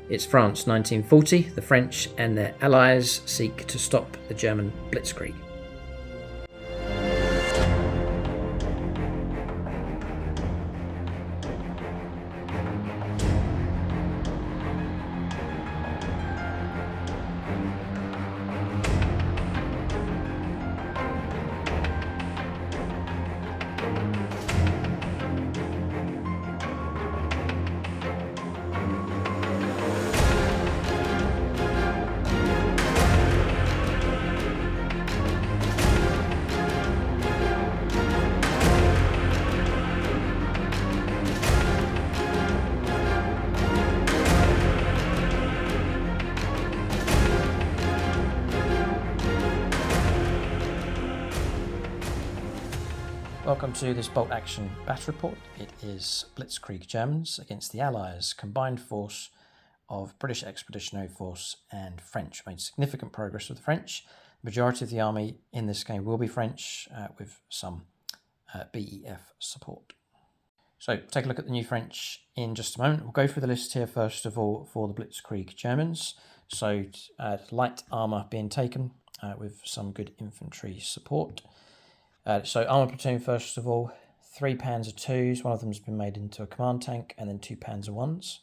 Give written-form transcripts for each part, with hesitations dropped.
It's France 1940. The French and their allies seek to stop the German Blitzkrieg. Welcome to this bolt action battle report. It is Blitzkrieg Germans against the Allies, combined force of British Expeditionary Force and French. Made significant progress with the French. The majority of the army in this game will be French, with some BEF support. So take a look at the new French in just a moment. We'll go through the list here first of all for the Blitzkrieg Germans. So light armour being taken with some good infantry support. So armour platoon first of all, 3 Panzer IIs, one of them has been made into a command tank, and then 2 Panzer Is.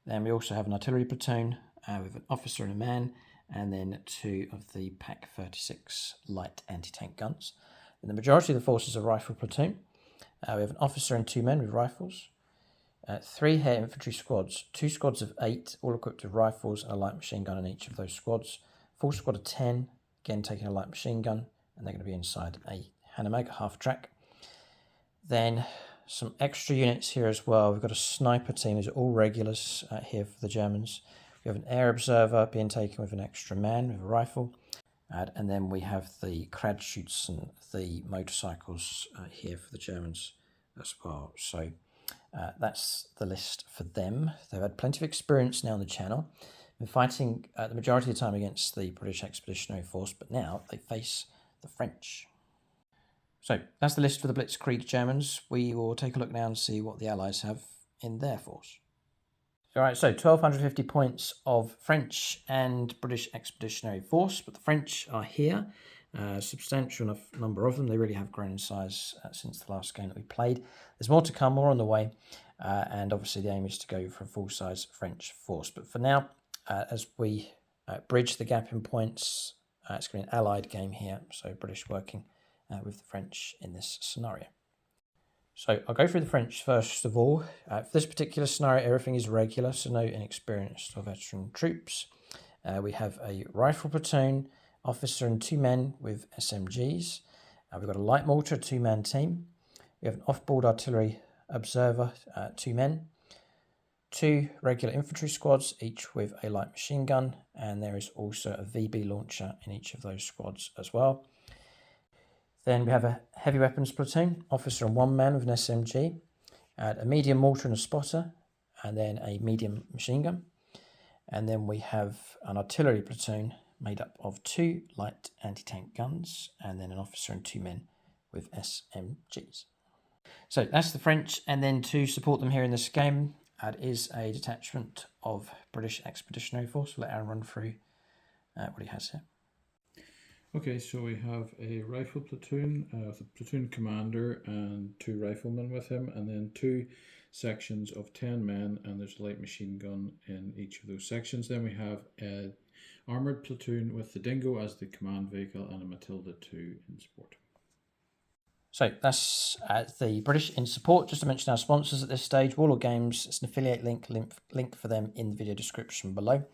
Then we also have an artillery platoon with an officer and a man, and then 2 of the Pak 36 light anti-tank guns. And the majority of the force is a rifle platoon. We have an officer and 2 men with rifles, 3 Heer infantry squads, 2 squads of 8, all equipped with rifles and a light machine gun in each of those squads, full squad of 10, again taking a light machine gun, and they're going to be inside a Hannemeg, half track. Then some extra units here as well. We've got a sniper team. These are all regulars here for the Germans. We have an air observer being taken with an extra man with a rifle. And then we have the crad shoots and the motorcycles here for the Germans as well. So that's the list for them. They've had plenty of experience now on the channel. Been fighting the majority of the time against the British Expeditionary Force, but now they face the French. So that's the list for the Blitzkrieg Germans. We will take a look now and see what the Allies have in their force. All right, so 1,250 points of French and British Expeditionary Force, but the French are here. A substantial enough number of them. They really have grown in size since the last game that we played. There's more to come, more on the way, and obviously the aim is to go for a full-size French force. But for now, as we bridge the gap in points, it's going to be an Allied game here, so British working with the French in this scenario. So I'll go through the French first of all. For this particular scenario, everything is regular, so no inexperienced or veteran troops. We have a rifle platoon, officer and 2 men with SMGs. We've got a light mortar, 2-man team. We have an off-board artillery observer, 2 men. 2 regular infantry squads, each with a light machine gun, and there is also a VB launcher in each of those squads as well. Then we have a heavy weapons platoon, officer and 1 man with an SMG, a medium mortar and a spotter, and then a medium machine gun. And then we have an artillery platoon made up of 2 light anti-tank guns, and then an officer and 2 men with SMGs. So that's the French, and then to support them here in this game, is a detachment of British Expeditionary Force. We'll let Aaron run through what he has here. Okay, so we have a rifle platoon with a platoon commander and 2 riflemen with him, and then 2 sections of 10 men, and there's a light machine gun in each of those sections. Then we have an armoured platoon with the Dingo as the command vehicle and a Matilda 2 in support. So that's the British in support. Just to mention our sponsors at this stage, Warlord Games. It's an affiliate link for them in the video description below.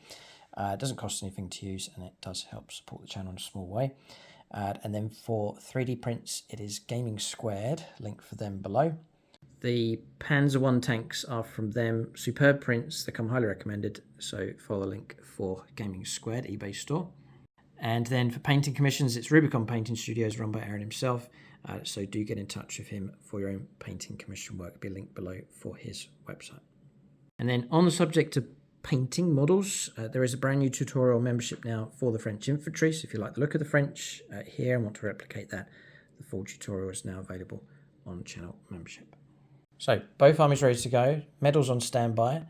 It doesn't cost anything to use, and it does help support the channel in a small way. And then for 3D prints, it is Gaming Squared, link for them below. The Panzer I tanks are from them. Superb prints, they come highly recommended, so follow the link for Gaming Squared eBay store. And then for painting commissions, it's Rubicon Painting Studios run by Aaron himself, so do get in touch with him for your own painting commission work. There'll be a link below for his website. And then on the subject of painting models, there is a brand new tutorial membership now for the French infantry, so if you like the look of the French here and want to replicate that, the full tutorial is now available on channel membership. So both armies ready to go, medals on standby.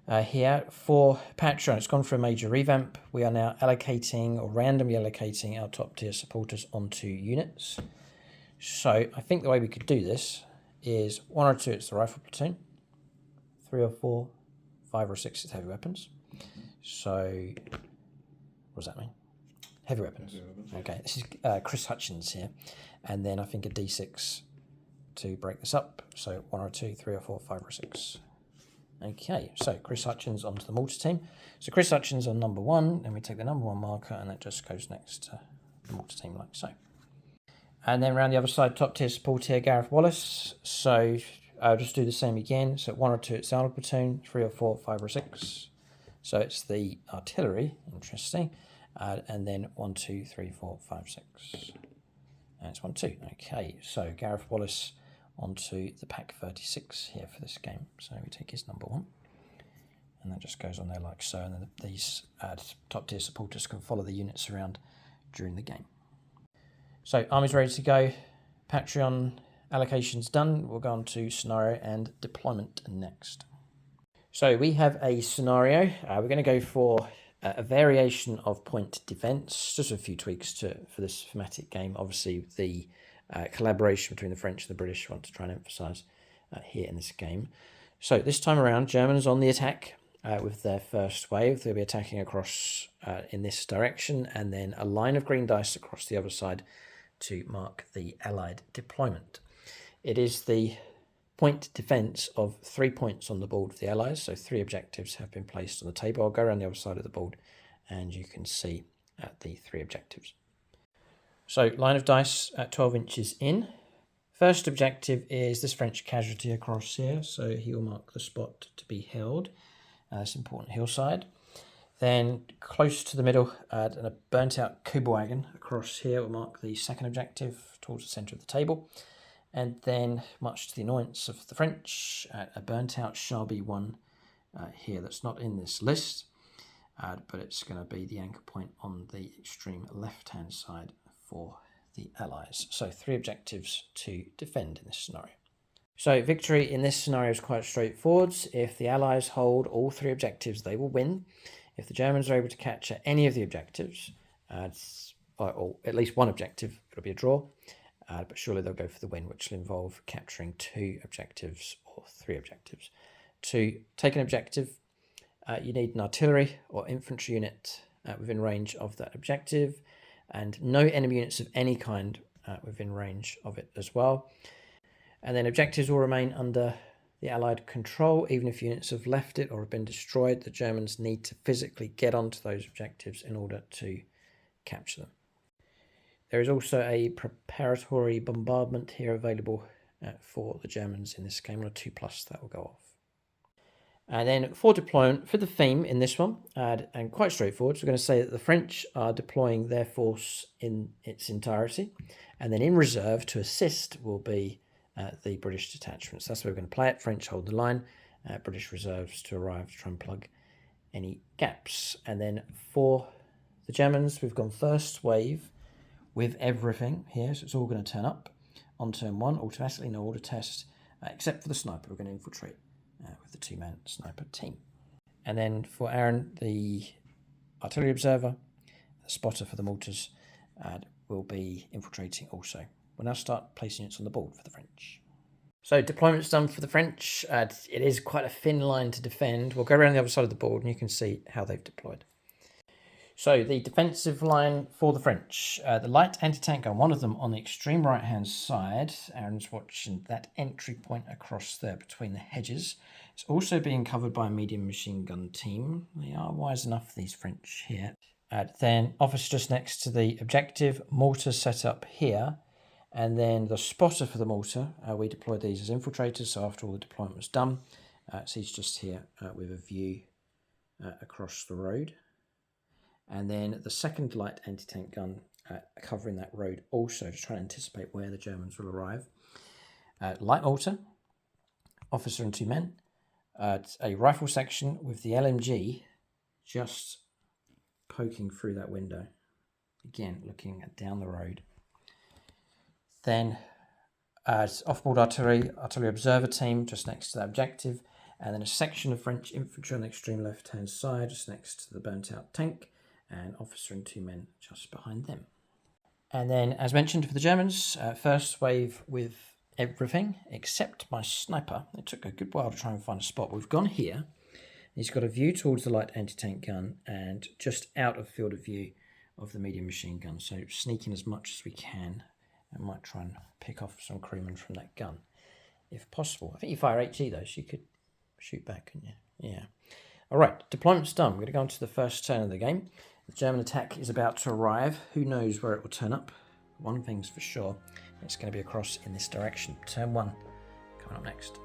Here for Patreon, it's gone for a major revamp. We are now allocating or randomly allocating our top tier supporters onto units. So I think the way we could do this is 1 or 2 it's the rifle platoon, 3 or 4, 5 or 6 it's heavy weapons. So what does that mean? Heavy weapons. Okay, this is Chris Hutchins here, and then I think a D6 to break this up. So 1 or 2, 3 or 4, 5 or 6. Okay, so Chris Hutchins onto the mortar team. So Chris Hutchins on number 1, and we take the number 1 marker, and that just goes next to the mortar team like so. And then around the other side, top tier support here, Gareth Wallace. So I'll just do the same again. So 1 or 2 it's the armored platoon, 3 or 4, 5 or 6. So it's the artillery, interesting. And then 1, 2, 3, 4, 5, 6. And it's 1, 2. Okay, so Gareth Wallace onto the pack 36 here for this game. So we take his number 1. And that just goes on there like so. And then these top tier supporters can follow the units around during the game. So army's ready to go. Patreon allocation's done. We'll go on to scenario and deployment next. So we have a scenario. We're going to go for a variation of point defence, just a few tweaks for this thematic game. Obviously, the collaboration between the French and the British I want to try and emphasise here in this game. So this time around, Germans on the attack with their first wave. They'll be attacking across in this direction, and then a line of green dice across the other side to mark the Allied deployment. It is the point defence of 3 points on the board for the Allies, so 3 objectives have been placed on the table. I'll go around the other side of the board and you can see the 3 objectives. So line of dice at 12 inches in. First objective is this French casualty across here, so he will mark the spot to be held. That's important hillside. Then close to the middle, a burnt out Kuba-wagon across here will mark the second objective towards the centre of the table. And then, much to the annoyance of the French, a burnt-out Sharby one here that's not in this list, but it's going to be the anchor point on the extreme left-hand side for the Allies. So 3 objectives to defend in this scenario. So victory in this scenario is quite straightforward. If the Allies hold all 3 objectives, they will win. If the Germans are able to capture any of the objectives, or at least one objective, it'll be a draw. But surely they'll go for the win, which will involve capturing 2 objectives or 3 objectives. To take an objective, you need an artillery or infantry unit within range of that objective, and no enemy units of any kind within range of it as well. And then objectives will remain under the Allied control, even if units have left it or have been destroyed. The Germans need to physically get onto those objectives in order to capture them. There is also a preparatory bombardment here available for the Germans in this game, on a 2+, that will go off. And then for deployment, for the theme in this one, and quite straightforward, so we're going to say that the French are deploying their force in its entirety, and then in reserve to assist will be the British detachments. That's where we're going to play it. French hold the line, British reserves to arrive to try and plug any gaps. And then for the Germans, we've gone first wave with everything here, so it's all going to turn up on turn 1, automatically, no order test, except for the sniper. We're going to infiltrate with the 2-man sniper team. And then for Aaron, the artillery observer, the spotter for the mortars, will be infiltrating also. We'll now start placing units on the board for the French. So deployment's done for the French. It is quite a thin line to defend. We'll go around the other side of the board and you can see how they've deployed. So the defensive line for the French, the light anti-tank gun, one of them on the extreme right-hand side. Aaron's watching that entry point across there between the hedges. It's also being covered by a medium machine gun team. They are wise enough, these French here. Then officer just next to the objective, mortar set up here. And then the spotter for the mortar, we deployed these as infiltrators, so after all the deployment was done. So he's just here with a view across the road. And then the second light anti-tank gun covering that road also to try and anticipate where the Germans will arrive. Light mortar, officer and 2 men. A rifle section with the LMG just poking through that window. Again, looking down the road. Then off-board artillery observer team just next to that objective. and then a section of French infantry on the extreme left-hand side, just next to the burnt-out tank, and officer and 2 men just behind them. And then, as mentioned for the Germans, first wave with everything except my sniper. It took a good while to try and find a spot. We've gone here. He's got a view towards the light anti-tank gun and just out of field of view of the medium machine gun. So sneaking as much as we can. I might try and pick off some crewmen from that gun, if possible. I think you fire HE though, so you could shoot back, couldn't you? Yeah. All right, deployment's done. We're going to go on to the first turn of the game. The German attack is about to arrive. Who knows where it will turn up? One thing's for sure, it's going to be across in this direction. Turn 1 coming up next.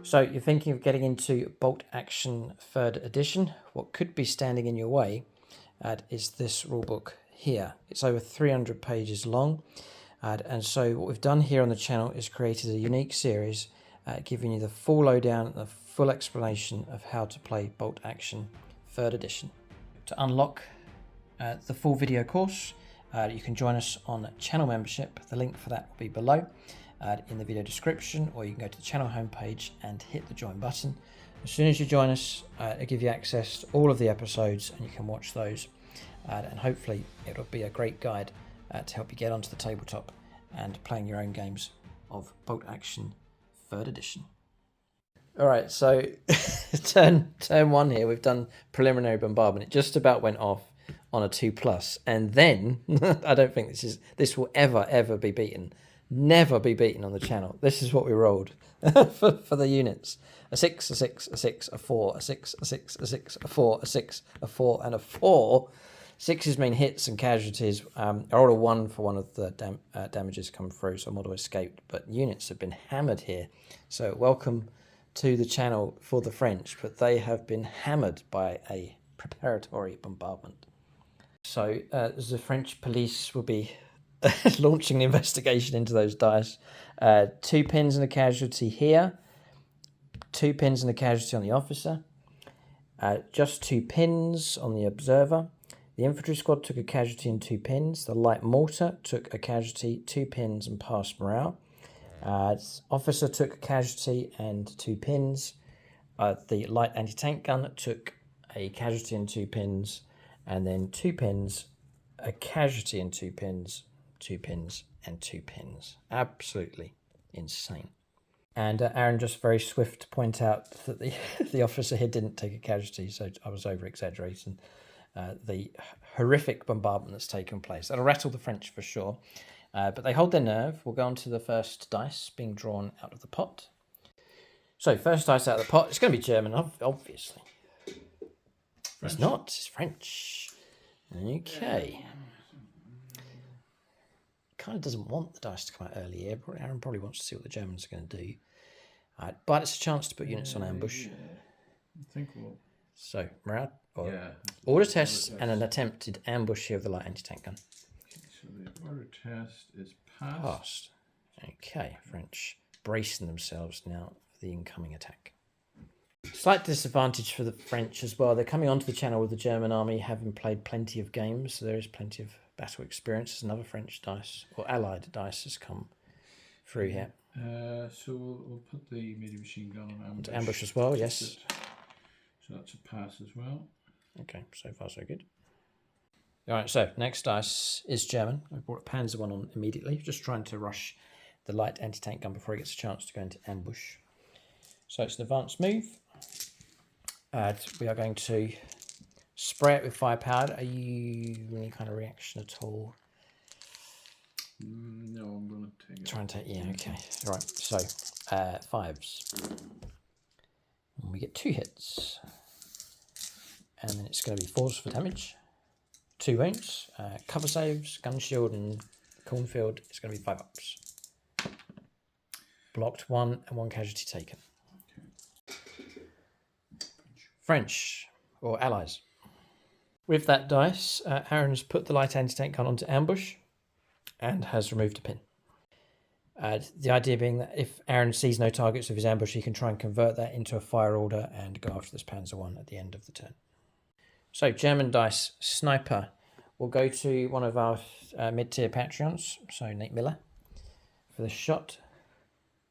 So you're thinking of getting into Bolt Action 3rd edition. What could be standing in your way is this rulebook here. It's over 300 pages long. And so what we've done here on the channel is created a unique series giving you the full lowdown and the full explanation of how to play Bolt Action 3rd edition. To unlock the full video course, you can join us on channel membership. The link for that will be below in the video description, or you can go to the channel homepage and hit the join button. As soon as you join us, it'll give you access to all of the episodes and you can watch those, and hopefully it'll be a great guide to help you get onto the tabletop and playing your own games of Bolt Action 3rd edition. All right, so turn 1 here, we've done preliminary bombardment. It just about went off on a 2+, and then I don't think this will ever be beaten. Never be beaten on the channel. This is what we rolled for the units: a 6, a 6, a 6, a 4, a 6, a 6, a 6, a 4, a 6, a 4, and a 4. 6's mean hits and casualties. I rolled a 1 for one of the damages come through, so model escaped. But units have been hammered here. So welcome to the channel for the French, but they have been hammered by a preparatory bombardment. So the French police will be launching an investigation into those dice. 2 pins and a casualty here. 2 pins and a casualty on the officer. Just 2 pins on the observer. The infantry squad took a casualty and 2 pins. The light mortar took a casualty, 2 pins, and passed morale. Officer took a casualty and 2 pins. The light anti-tank gun took a casualty and 2 pins, and then 2 pins, a casualty and 2 pins, 2 pins, and 2 pins. Absolutely insane. And Aaron, just very swift to point out that the officer here didn't take a casualty, so I was over-exaggerating the horrific bombardment that's taken place. That'll rattle the French for sure, but they hold their nerve. We'll go on to the first dice being drawn out of the pot. So first dice out of the pot, it's going to be German, obviously. French. It's not, it's French. Okay. Kind of doesn't want the dice to come out early here. Aaron probably wants to see what the Germans are going to do. But it's a chance to put units on ambush. I think we'll... So, Murad, order test and an attempted ambush here with the light anti-tank gun. Okay, so the order test is passed. Passed. Okay, French bracing themselves now for the incoming attack. Slight disadvantage for the French as well. They're coming onto the channel with the German army, having played plenty of games, so there is plenty of battle experience. There's another French dice, or allied dice, has come through here. So we'll put the medium machine gun on ambush. Ambush as well, yes. So that's a pass as well. Okay, so far so good. All right, so next dice is German. I brought a Panzer one on immediately, just trying to rush the light anti-tank gun before he gets a chance to go into ambush. So it's an advanced move. We are going to spray it with firepower. Are you any kind of reaction at all? No, I'm going to take it. Try and take, yeah, okay. All right, so 5s. And we get 2 hits. And then it's going to be 4s for damage. 2 wounds, cover saves, gun shield, and cornfield. It's going to be 5 ups. Blocked 1 and 1 casualty taken. French, or allies. With that dice, Aaron has put the light anti-tank gun onto ambush and has removed a pin. The idea being that if Aaron sees no targets of his ambush, he can try and convert that into a fire order and go after this Panzer one at the end of the turn. So German dice, sniper, will go to one of our mid-tier Patreons, so Nate Miller, for the shot.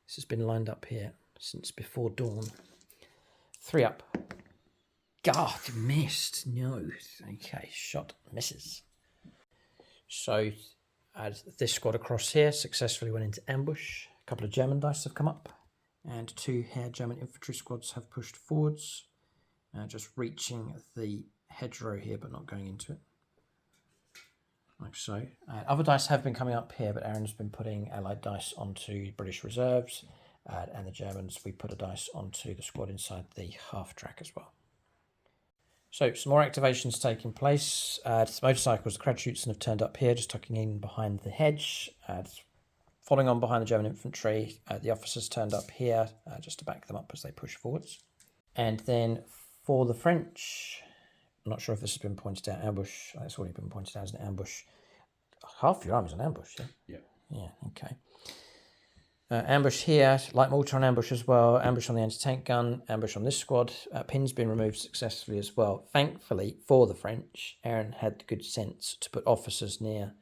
This has been lined up here since before dawn. 3 up. God, missed. No. Okay, shot misses. So this squad across here successfully went into ambush. A couple of German dice have come up, and 2 German infantry squads have pushed forwards, just reaching the hedgerow here but not going into it. Like so. Other dice have been coming up here, but Aaron's been putting allied dice onto British reserves, and the Germans, we put a dice onto the squad inside the half track as well. So some more activations taking place. Motorcycles, the Kratschützen have turned up here, just tucking in behind the hedge. Following on behind the German infantry, the officers turned up here, just to back them up as they push forwards. And then for the French, I'm not sure if this has been pointed out, ambush. It's already been pointed out as an ambush. Half your army's an ambush, yeah? Yeah. Yeah, okay. Ambush here, light mortar on ambush as well, ambush on the anti-tank gun, ambush on this squad. Pin's been removed successfully as well. Thankfully, for the French, Aaron had the good sense to put officers near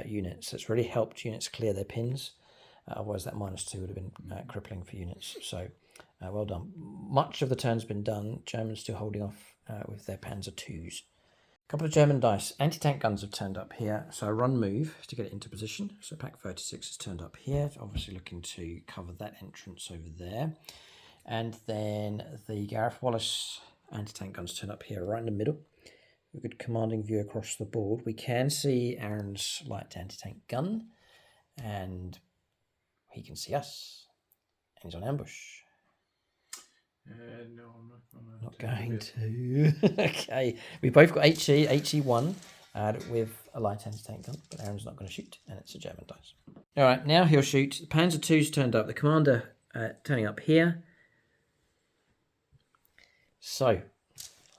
units. It's really helped units clear their pins. Otherwise, that -2 would have been crippling for units. So, well done. Much of the turn's been done. Germans still holding off with their Panzer IIs. A couple of German dice. Anti-tank guns have turned up here. So a run move to get it into position. So Pack 36 has turned up here. Obviously looking to cover that entrance over there. And then the Gareth Wallace anti-tank guns turn up here right in the middle. A good commanding view across the board. We can see Aaron's light anti-tank gun. And he can see us. And he's on ambush. No, I'm not Not going to. Okay. We've both got HE1 with a light anti-tank gun, but Aaron's not going to shoot, and it's a German dice. All right, now he'll shoot. The Panzer II's turned up. The commander turning up here. So,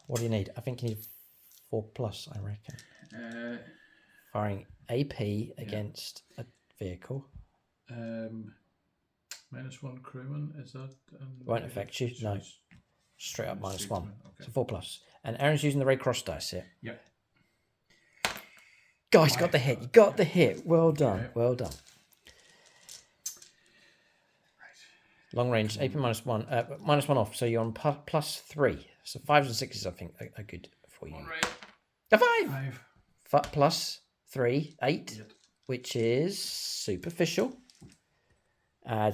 what do you need? I think you need 4+, I reckon. Firing AP against a vehicle. -1 crewman, is that? Won't affect you, no. Straight up -1. Okay. So 4+. And Aaron's using the Red Cross dice here. Yep. Guys, got the hit. You got the hit. Well done. Okay. Well done. Right. Long range, AP -1. -1 off, so you're on +3. So 5s and 6s, I think, are good for you. All right. A 5! +3, 8, yep. Which is superficial. I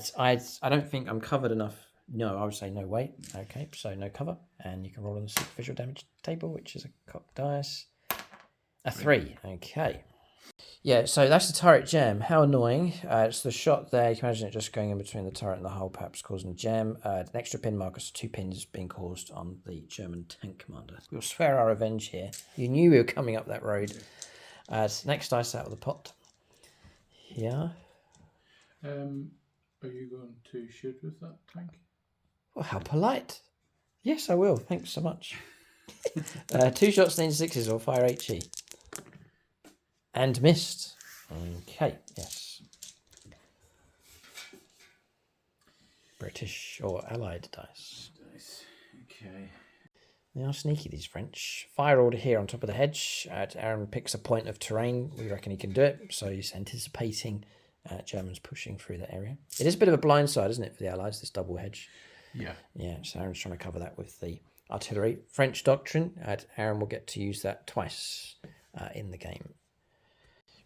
don't think I'm covered enough. No, I would say no weight. Okay, so no cover. And you can roll on the superficial damage table, which is a cocked dice. A 3. Okay. Yeah, so that's the turret jam. How annoying. It's the shot there. You can imagine it just going in between the turret and the hull, perhaps causing a jam. An extra pin marker, so 2 pins being caused on the German tank commander. We'll swear our revenge here. You knew we were coming up that road. Next dice out of the pot. Here. Are you going to shoot with that tank? Well, how polite. Yes, I will. Thanks so much. 2 shots, 6s, or fire HE. And missed. Okay, yes. British or Allied dice. Okay. They are sneaky, these French. Fire order here on top of the hedge. Aaron picks a point of terrain. We reckon he can do it. So he's anticipating Germans pushing through that area. It is a bit of a blind side, isn't it, for the Allies, this double hedge? Yeah. Yeah, so Aaron's trying to cover that with the artillery. French doctrine, Aaron will get to use that twice in the game.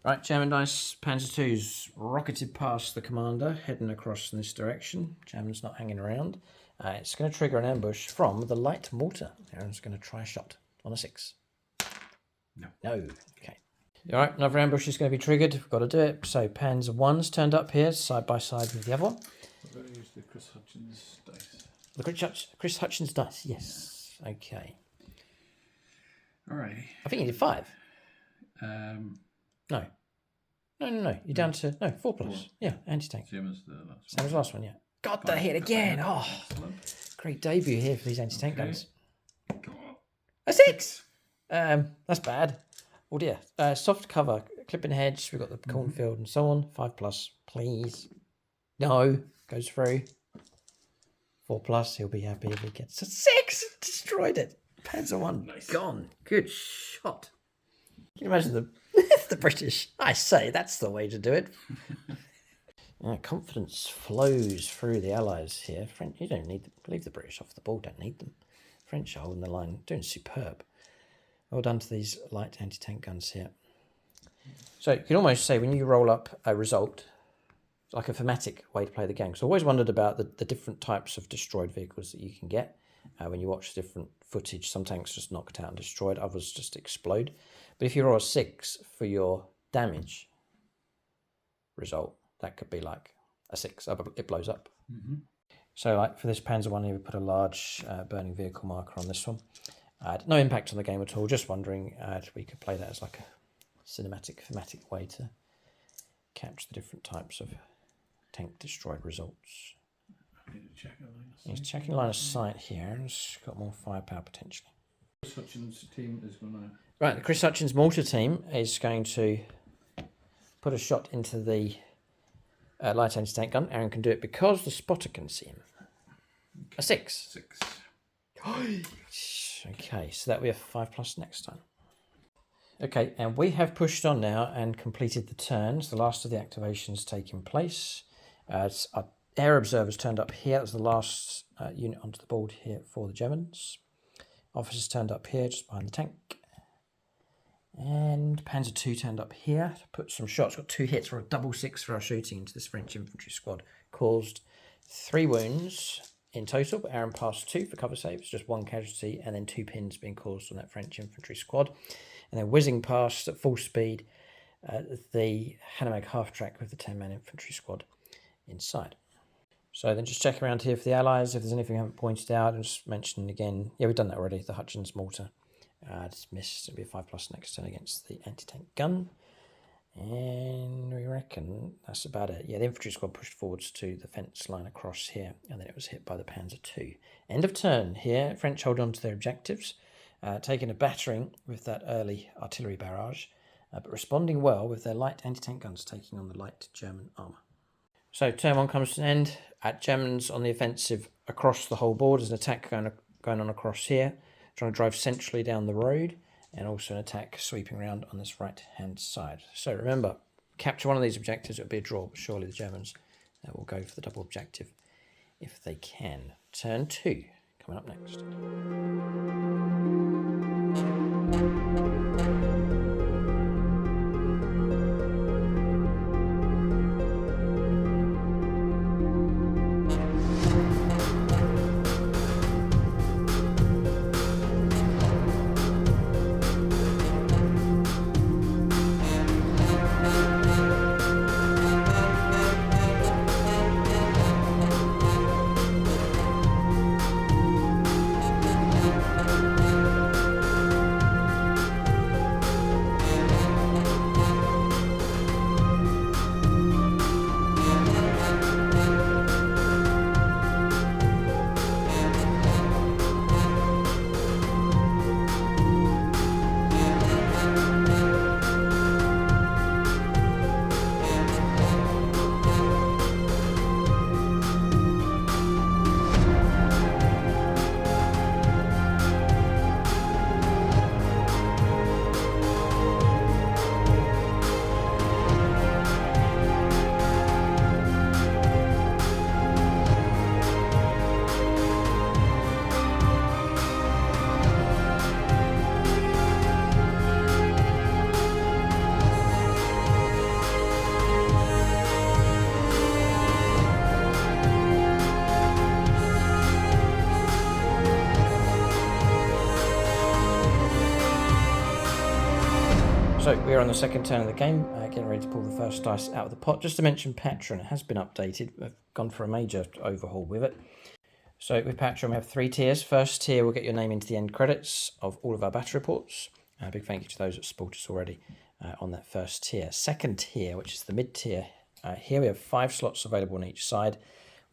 Right, German dice, Panzer II's rocketed past the commander, heading across in this direction. German's not hanging around. It's going to trigger an ambush from the light mortar. Aaron's going to try a shot on a 6. No. No. Okay. All right, another ambush is going to be triggered. We've got to do it. So Panzer I's turned up here, side by side with the other one. We're going to use the Chris Hutchins dice. The Chris Hutchins dice, yes. Okay. Alrighty. I think you did 5. No. No. You're down to 4 plus. 4. Yeah, anti-tank. Same as the last one. Same as the last one, yeah. Got the hit again. Oh, excellent. great debut here for these anti-tank guns. Go on. A 6. That's bad. Oh dear. Soft cover, clipping hedge. We've got the cornfield and so on. 5 plus, please. No, goes through. 4 plus. He'll be happy if he gets a 6. Destroyed it. Panzer I Nice. gone. Good shot. Can you imagine the British? I say that's the way to do it. Confidence flows through the Allies here. French, you don't need them. Leave the British off the ball. Don't need them. French are holding the line, doing superb. Well done to these light anti-tank guns here. So you can almost say when you roll up a result, it's like a thematic way to play the game. So I always wondered about the different types of destroyed vehicles that you can get. When you watch different footage, some tanks just knocked out and destroyed, others just explode. But if you roll a 6 for your damage result, that could be like a 6. It blows up. Mm-hmm. So like for this Panzer I here, we put a large burning vehicle marker on this one. No impact on the game at all. Just wondering if we could play that as like a cinematic, thematic way to capture the different types of tank destroyed results. I need to check a line of sight. He's checking line of sight here and it's got more firepower potentially. Chris Hutchins' team is going to... Right, the Chris Hutchins mortar team is going to put a shot into the light anti-tank gun. Aaron can do it because the spotter can see him. Okay. A 6. 6. Okay, so that'll be a 5 plus next time. Okay, and we have pushed on now and completed the turns. The last of the activations taking place. Our air observers turned up here. That was the last unit onto the board here for the Germans. Officers turned up here, just behind the tank. And Panzer II turned up here to put some shots. Got 2 hits for a double 6 for our shooting into this French infantry squad. Caused 3 wounds in total, but Aaron passed 2 for cover saves, just 1 casualty, and then 2 pins being caused on that French infantry squad. And then whizzing past at full speed the Hanomag half-track with the 10-man infantry squad inside. So then just check around here for the Allies, if there's anything I haven't pointed out, and just mention again, yeah, we've done that already, the Hutchins mortar. Just missed, it'll be a 5 plus next turn against the anti-tank gun. And we reckon that's about it. Yeah, the infantry squad pushed forwards to the fence line across here, and then it was hit by the Panzer II. End of turn here. French hold on to their objectives, taking a battering with that early artillery barrage, but responding well with their light anti-tank guns taking on the light German armour. So turn 1 comes to an end. Germans on the offensive across the whole board. There's an attack going on across here, trying to drive centrally down the road, and also an attack sweeping around on this right-hand side. So remember, capture one of these objectives, it would be a draw, but surely the Germans will go for the double objective if they can. Turn 2, coming up next. So we're on the second turn of the game, getting ready to pull the first dice out of the pot. Just to mention Patreon, it has been updated. We've gone for a major overhaul with it. So with Patreon, we have 3 tiers. First tier will get your name into the end credits of all of our battle reports. A big thank you to those that support us already on that first tier. Second tier, which is the mid tier, here we have 5 slots available on each side.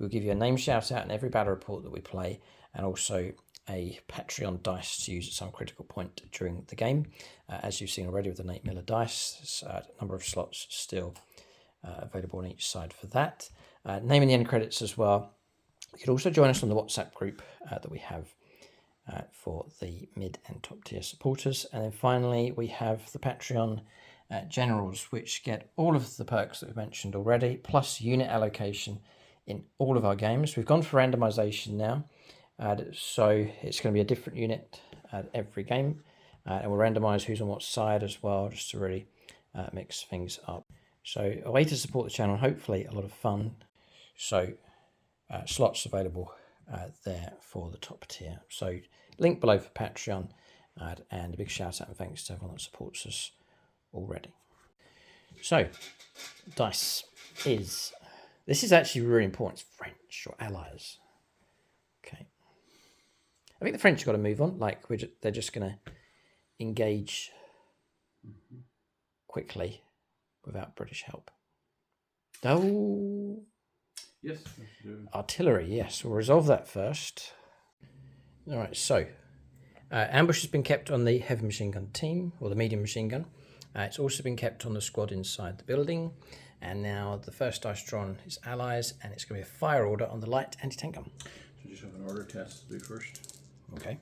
We'll give you a name shout out in every battle report that we play, and also a Patreon dice to use at some critical point during the game. As you've seen already with the Nate Miller dice, there's a number of slots still available on each side for that. Name in the end credits as well. You could also join us on the WhatsApp group that we have for the mid and top tier supporters. And then finally, we have the Patreon generals, which get all of the perks that we've mentioned already, plus unit allocation in all of our games. We've gone for randomization now, so it's going to be a different unit at every game, and we'll randomize who's on what side as well, just to really mix things up. So a way to support the channel, hopefully a lot of fun. So slots available there for the top tier. So link below for Patreon, and a big shout out and thanks to everyone that supports us already. So dice is, this is actually really important. It's French or allies. Okay. I think the French have got to move on. Like they're just going to engage quickly without British help. Oh. Yes. Artillery, yes. We'll resolve that first. All right, so ambush has been kept on the heavy machine gun team, or the medium machine gun. It's also been kept on the squad inside the building. And now the first dice drawn is allies, and it's going to be a fire order on the light anti-tank gun. So just have an order test to do first. Okay.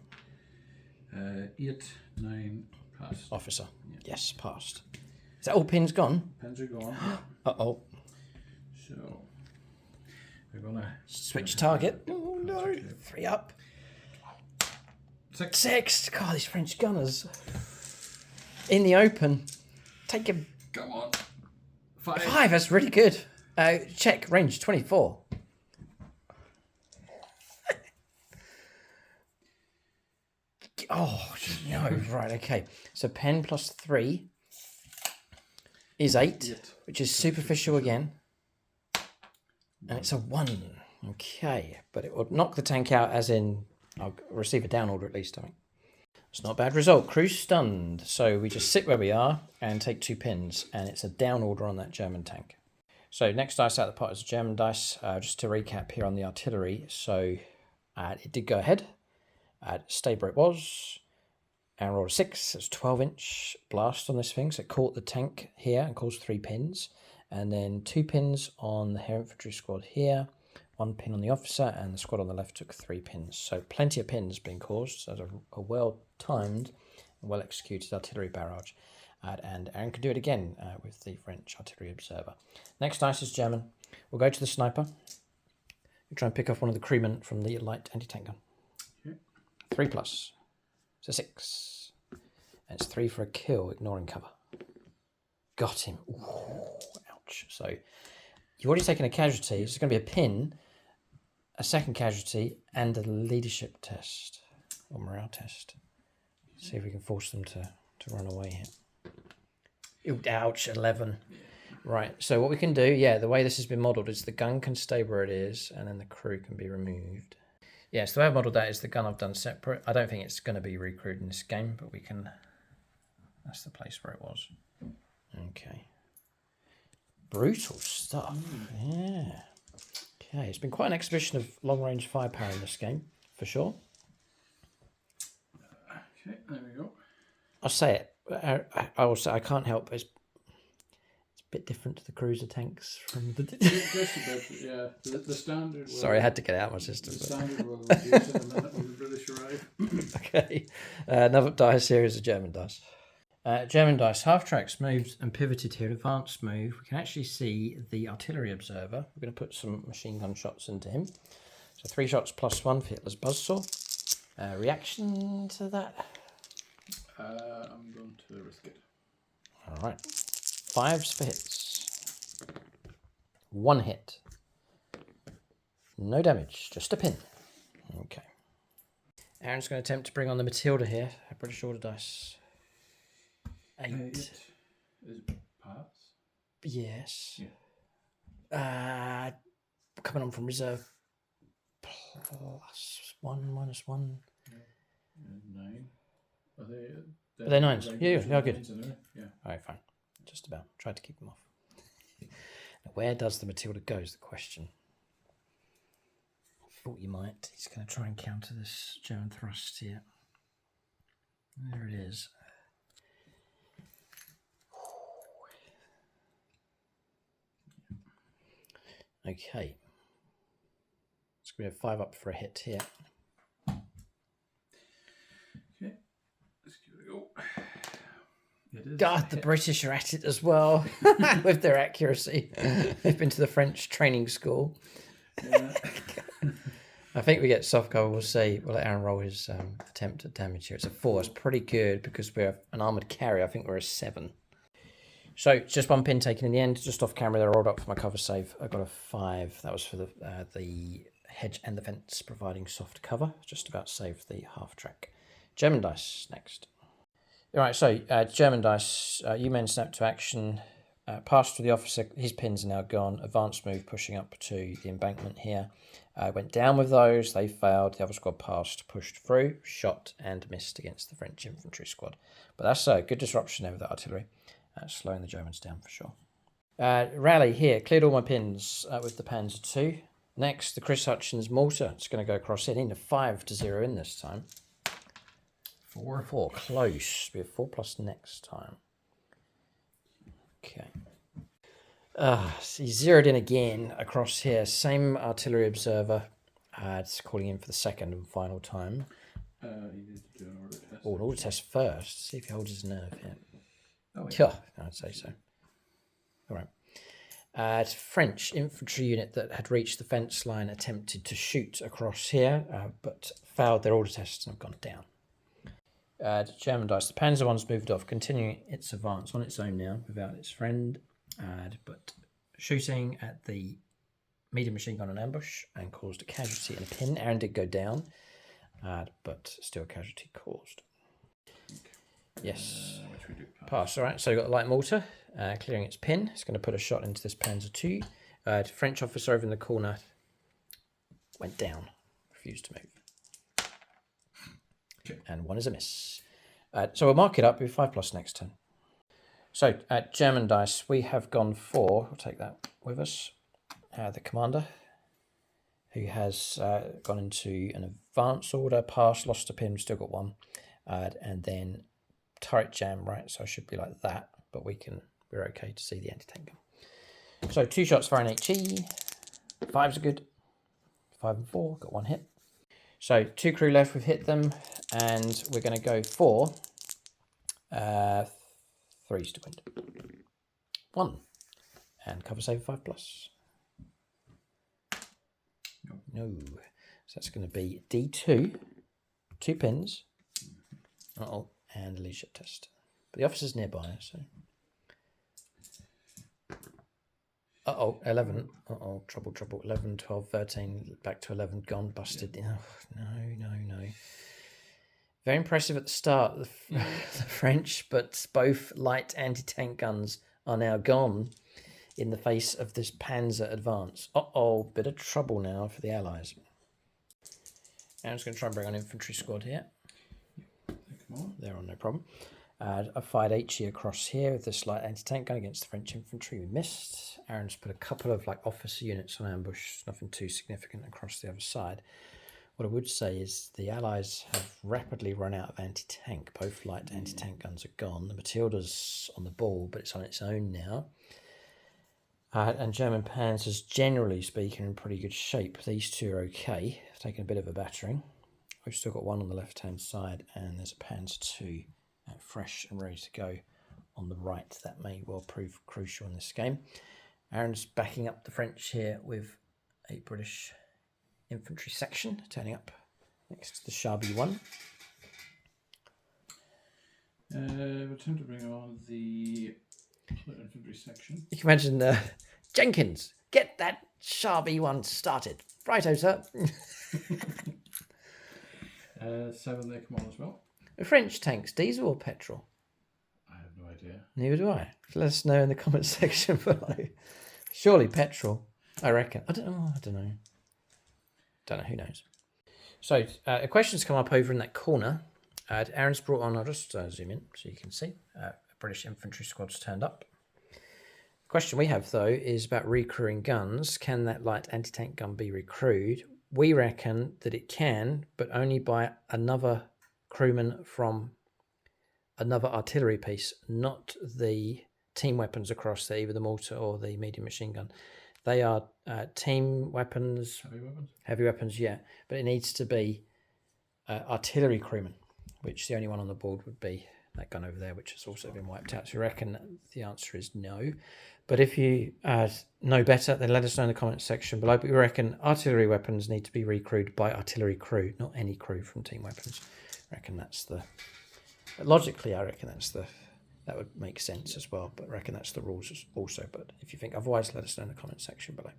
8, 9, passed. Officer. Yeah. Yes, passed. Is that all pins gone? Pins are gone. Uh-oh. So we're going to switch target. Oh, no. Okay. 3 up. 6. God, these French gunners. In the open. Take him. Come on. 5. 5, that's really good. Check, range 24. Oh, no. Right, okay. So pen plus 3 is 8, which is superficial again. And it's a 1. Okay, but it would knock the tank out, as in I'll receive a down order at least, I think. It's not a bad result. Crew stunned. So we just sit where we are and take 2 pins, and it's a down order on that German tank. So next dice out of the pot is a German dice. Just to recap here on the artillery. So it did go ahead. Stayed where it was. And rolled a 6. It's a 12-inch blast on this thing. So it caught the tank here and caused 3 pins. And then 2 pins on the Air Infantry squad here, 1 pin on the officer, and the squad on the left took 3 pins. So plenty of pins being caused. So a well-timed and well-executed artillery barrage. And Aaron can do it again with the French artillery observer. Next dice is German. We'll go to the sniper. We'll try and pick off one of the crewmen from the light anti-tank gun. Okay. 3 plus. It's a 6. And it's 3 for a kill, ignoring cover. Got him. Ooh, ouch. So you've already taken a casualty. There's going to be a pin, a second casualty, and a leadership test, or morale test. See if we can force them to run away here. Ooh, ouch, 11. Right, so what we can do, the way this has been modelled is the gun can stay where it is, and then the crew can be removed. Yes, the way I've modelled that is the gun I've done separate. I don't think it's going to be recrewed in this game, but we can... That's the place where it was. Okay. Brutal stuff. Yeah. Okay, it's been quite an exhibition of long-range firepower in this game, for sure. Okay, there we go. I'll say it. I will say I can't help. It's a bit different to the cruiser tanks from the... Just a bit, yeah. The standard... Sorry, I had to get it out of my system. The standard will reduce in a minute when the British arrive. Okay. Another dice here is a German dice. German dice, half tracks moved and pivoted here, advanced move. We can actually see the artillery observer. We're going to put some machine gun shots into him. So 3 shots plus 1 for Hitler's buzzsaw. Reaction to that? I'm going to risk it. All right. 5s for hits. 1 hit. No damage, just a pin. Okay. Aaron's going to attempt to bring on the Matilda here. A British order dice. 8. Is it Pats? Yes. Yeah. Coming on from reserve. +1, -1. 9. Are they? They're nines. Yeah, good. Yeah. All right, fine. Just about. Tried to keep them off. Now, where does the Matilda go is the question. I thought you might. He's going to try and counter this German thrust here. There it is. Okay. So we have 5 up for a hit here. Okay. Let's give it a go. It is. God, the British are at it as well with their accuracy. They've been to the French training school. Yeah. I think we get soft cover. We'll see. We'll let Aaron roll his attempt at damage here. It's a 4. It's pretty good because we're an armoured carrier. I think we're a 7. So just 1 pin taken in the end. Just off camera, they rolled up for my cover save. I got a 5. That was for the hedge and the fence, providing soft cover. Just about saved the half track. German dice next. All right, so German dice. You men snap to action. Passed to the officer. His pins are now gone. Advanced move, pushing up to the embankment here. Went down with those. They failed. The other squad passed, pushed through, shot and missed against the French infantry squad. But that's a good disruption there with that artillery. Slowing the Germans down for sure. Rally here. Cleared all my pins with the Panzer II. Next, the Chris Hutchins mortar. It's going to go across in a 5-0 in this time. 4. Close. We have 4+ next time. Okay. So he's zeroed in again across here. Same artillery observer. It's calling in for the second and final time. He needs to do an order test. Oh, an order test first. See if he holds his nerve here. Oh, yeah. I'd say so. All right. It's a French infantry unit that had reached the fence line, attempted to shoot across here, but failed their order test and have gone down. German dice. The Panzer I's moved off, continuing its advance on its own now, without its friend, but shooting at the medium machine gun in ambush and caused a casualty and a pin. Aaron did go down, but still a casualty caused. Yes. Which we do Pass. All right, so you've got the light mortar clearing its pin. It's going to put a shot into this Panzer II. French officer over in the corner went down, refused to move. Okay. And 1 is a miss. So we'll mark it up with 5+ next turn. So at German dice, we have gone for, we'll take that with us, the commander, who has gone into an advance order, passed, lost a pin, still got 1, and then turret jam, right? So I should be like that, but we're okay to see the anti-tank gun. So 2 shots for an HE, 5s are good, 5 and 4, got 1 hit. So 2 crew left, we've hit them, and we're going to go for 3s to win. 1. And cover save 5+. No. So that's going to be D2, 2 pins, and a leadership test. But the officer's nearby, so. 11. Trouble. 11, 12, 13, back to 11, gone, busted. Yeah. Oh, no. Very impressive at the start, the French, but both light anti-tank guns are now gone in the face of this Panzer advance. Bit of trouble now for the Allies. I'm just going to try and bring on infantry squad here. Come on. They're on, no problem. I fired HE across here with this light anti-tank gun against the French infantry. We missed. Aaron's put a couple of officer units on ambush, nothing too significant across the other side. What I would say is the Allies have rapidly run out of anti-tank. Both light anti-tank guns are gone. The Matilda's on the ball, but it's on its own now. And German Panzers, generally speaking, are in pretty good shape. These 2 are okay. Taking a bit of a battering. We've still got 1 on the left-hand side, and there's a Panzer II fresh and ready to go on the right. That may well prove crucial in this game. Aaron's backing up the French here with a British infantry section turning up next to the Sharby 1. We're time to bring on the infantry section. You can imagine Jenkins, get that Sharby 1 started. Righto, sir. 7, they come on as well. The French tanks, diesel or petrol? I have no idea. Neither do I. Let us know in the comments section below. Surely petrol, I reckon. I don't know. Don't know. Who knows? So a question's come up over in that corner. Aaron's brought on. I'll just zoom in so you can see. A British infantry squad's turned up. The question we have though is about recrewing guns. Can that light anti-tank gun be recrewed? We reckon that it can, but only by another crewman from another artillery piece, not the team weapons across there, either the mortar or the medium machine gun. They are team weapons. Heavy weapons? Heavy weapons, yeah. But it needs to be artillery crewman, which the only one on the board would be that gun over there, which has also been wiped out. So you reckon the answer is no. But if you know better, then let us know in the comments section below. But we reckon artillery weapons need to be recrewed by artillery crew, not any crew from team weapons. I reckon that's the... Logically, I reckon that would make sense as well. But I reckon that's the rules also. But if you think otherwise, let us know in the comments section below.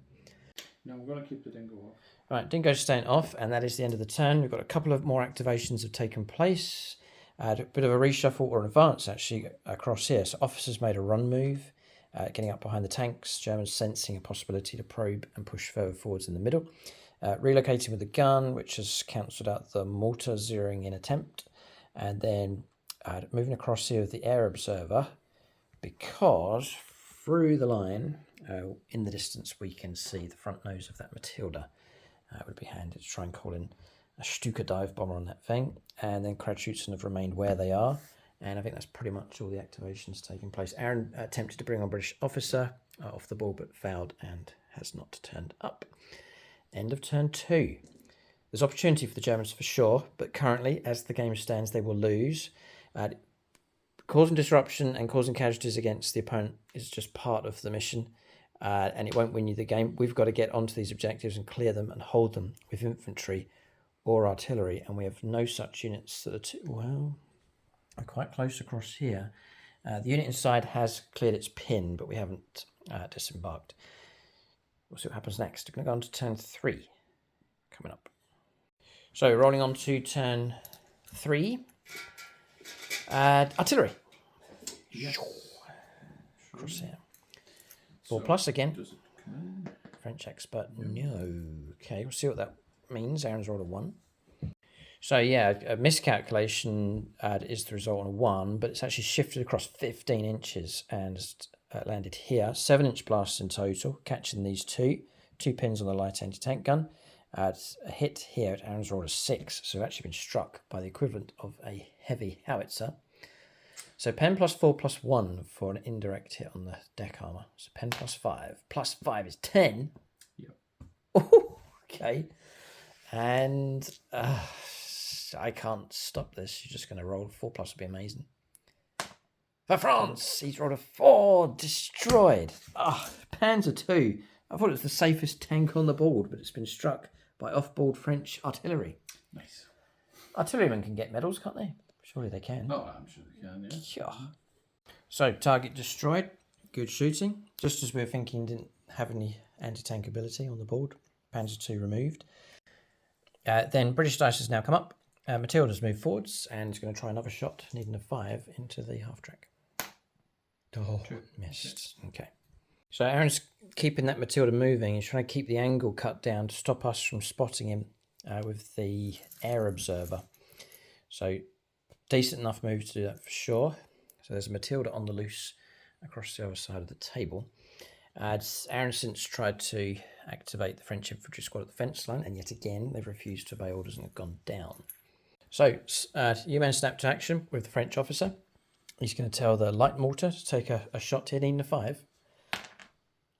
No, we're going to keep the dingo off. Right, Dingo's staying off, and that is the end of the turn. We've got a couple of more activations have taken place. A bit of a reshuffle or an advance actually across here. So officers made a run move, getting up behind the tanks. Germans sensing a possibility to probe and push further forwards in the middle. Relocating with the gun, which has cancelled out the mortar zeroing in attempt. And then moving across here with the air observer, because through the line, in the distance, we can see the front nose of that Matilda. It would be handy to try and call in a Stuka dive bomber on that thing. And then Kratschützen have remained where they are. And I think that's pretty much all the activations taking place. Aaron attempted to bring on British officer off the ball, but failed and has not turned up. End of turn 2. There's opportunity for the Germans for sure, but currently, as the game stands, they will lose. Causing disruption and causing casualties against the opponent is just part of the mission. And it won't win you the game. We've got to get onto these objectives and clear them and hold them with infantry or artillery. And we have no such units that are we're quite close across here. The unit inside has cleared its pin, but we haven't disembarked. We'll see what happens next. We're going to go on to turn 3 coming up. So rolling on to turn 3. Artillery. Yes. Across here. 4+ again. Does it come? French expert, no. Okay, we'll see what that means. Aaron's rolled a 1. So yeah, a miscalculation is the result on a 1, but it's actually shifted across 15 inches and landed here. 7-inch blasts in total, catching these 2 pins on the light anti-tank gun. A hit here at Aaron's rolled a 6, so we've actually been struck by the equivalent of a heavy howitzer. So pen +4+1 for an indirect hit on the deck armor. So pen +5. +5 is 10. Yep. Oh, okay. And I can't stop this. You're just going to roll 4+ would be amazing. For France, he's rolled a 4. Destroyed. Panzer 2. I thought it was the safest tank on the board, but it's been struck by off-board French artillery. Nice. Artillerymen can get medals, can't they? Surely they can. Oh, I'm sure they can, yeah. Yeah. So, target destroyed. Good shooting. Just as we were thinking, didn't have any anti-tank ability on the board. Panzer 2 removed. Then British dice has now come up. Matilda's moved forwards and is going to try another shot, needing a 5 into the half-track. Oh, missed. Okay. So Aaron's keeping that Matilda moving. He's trying to keep the angle cut down to stop us from spotting him with the air observer. So decent enough move to do that for sure. So there's a Matilda on the loose across the other side of the table. Aaron since tried to activate the French infantry squad at the fence line, and yet again they've refused to obey orders and have gone down. So U-Man snap to action with the French officer. He's going to tell the light mortar to take a shot here, needing a 5.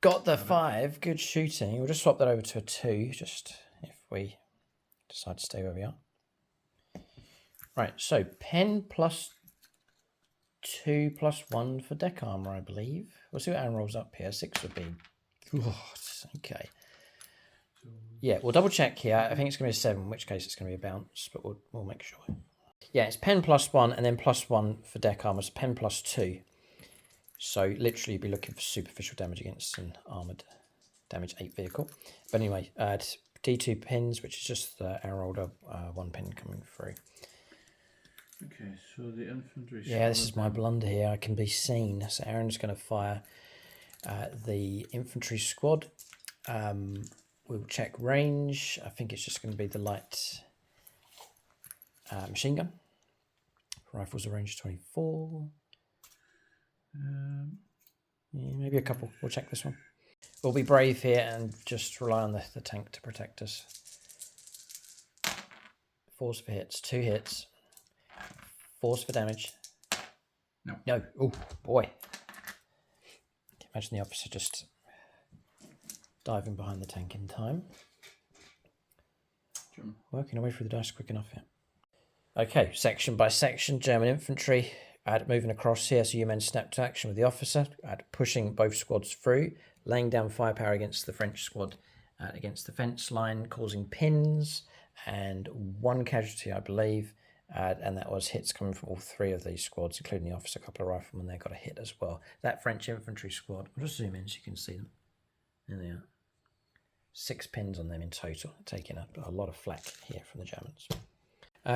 Got the 5. Good shooting. We'll just swap that over to a 2, just if we decide to stay where we are. Right, so pen +2+1 for deck armor, I believe. We'll see what Aaron rolls up here. 6 would be... okay. Yeah, we'll double check here. I think it's going to be a 7, in which case it's going to be a bounce, but we'll make sure. Yeah, it's pen +1 and then +1 for deck armor, so pen +2. So literally you'd be looking for superficial damage against an armoured damage 8 vehicle. But anyway, D2 pins, which is just the arrow older 1 pin coming through. Okay, so the infantry. Yeah, this is my blunder here. I can be seen. So Aaron's going to fire the infantry squad. We'll check range. I think it's just going to be the light machine gun. Rifles are range 24. Yeah, maybe a couple. We'll check this one. We'll be brave here and just rely on the tank to protect us. 4s for hits, 2 hits. 4s for damage. No. No. Oh, boy. Imagine the officer just diving behind the tank in time. German. Working away through the dice quick enough here. Okay, section by section, German infantry. Moving across here, so you men snap to action with the officer. Pushing both squads through, laying down firepower against the French squad against the fence line, causing pins and 1 casualty, I believe. And that was hits coming from all 3 of these squads, including the officer. A couple of riflemen there got a hit as well. That French infantry squad, I'll just zoom in so you can see them. There they are. 6 pins on them in total, taking a lot of flak here from the Germans.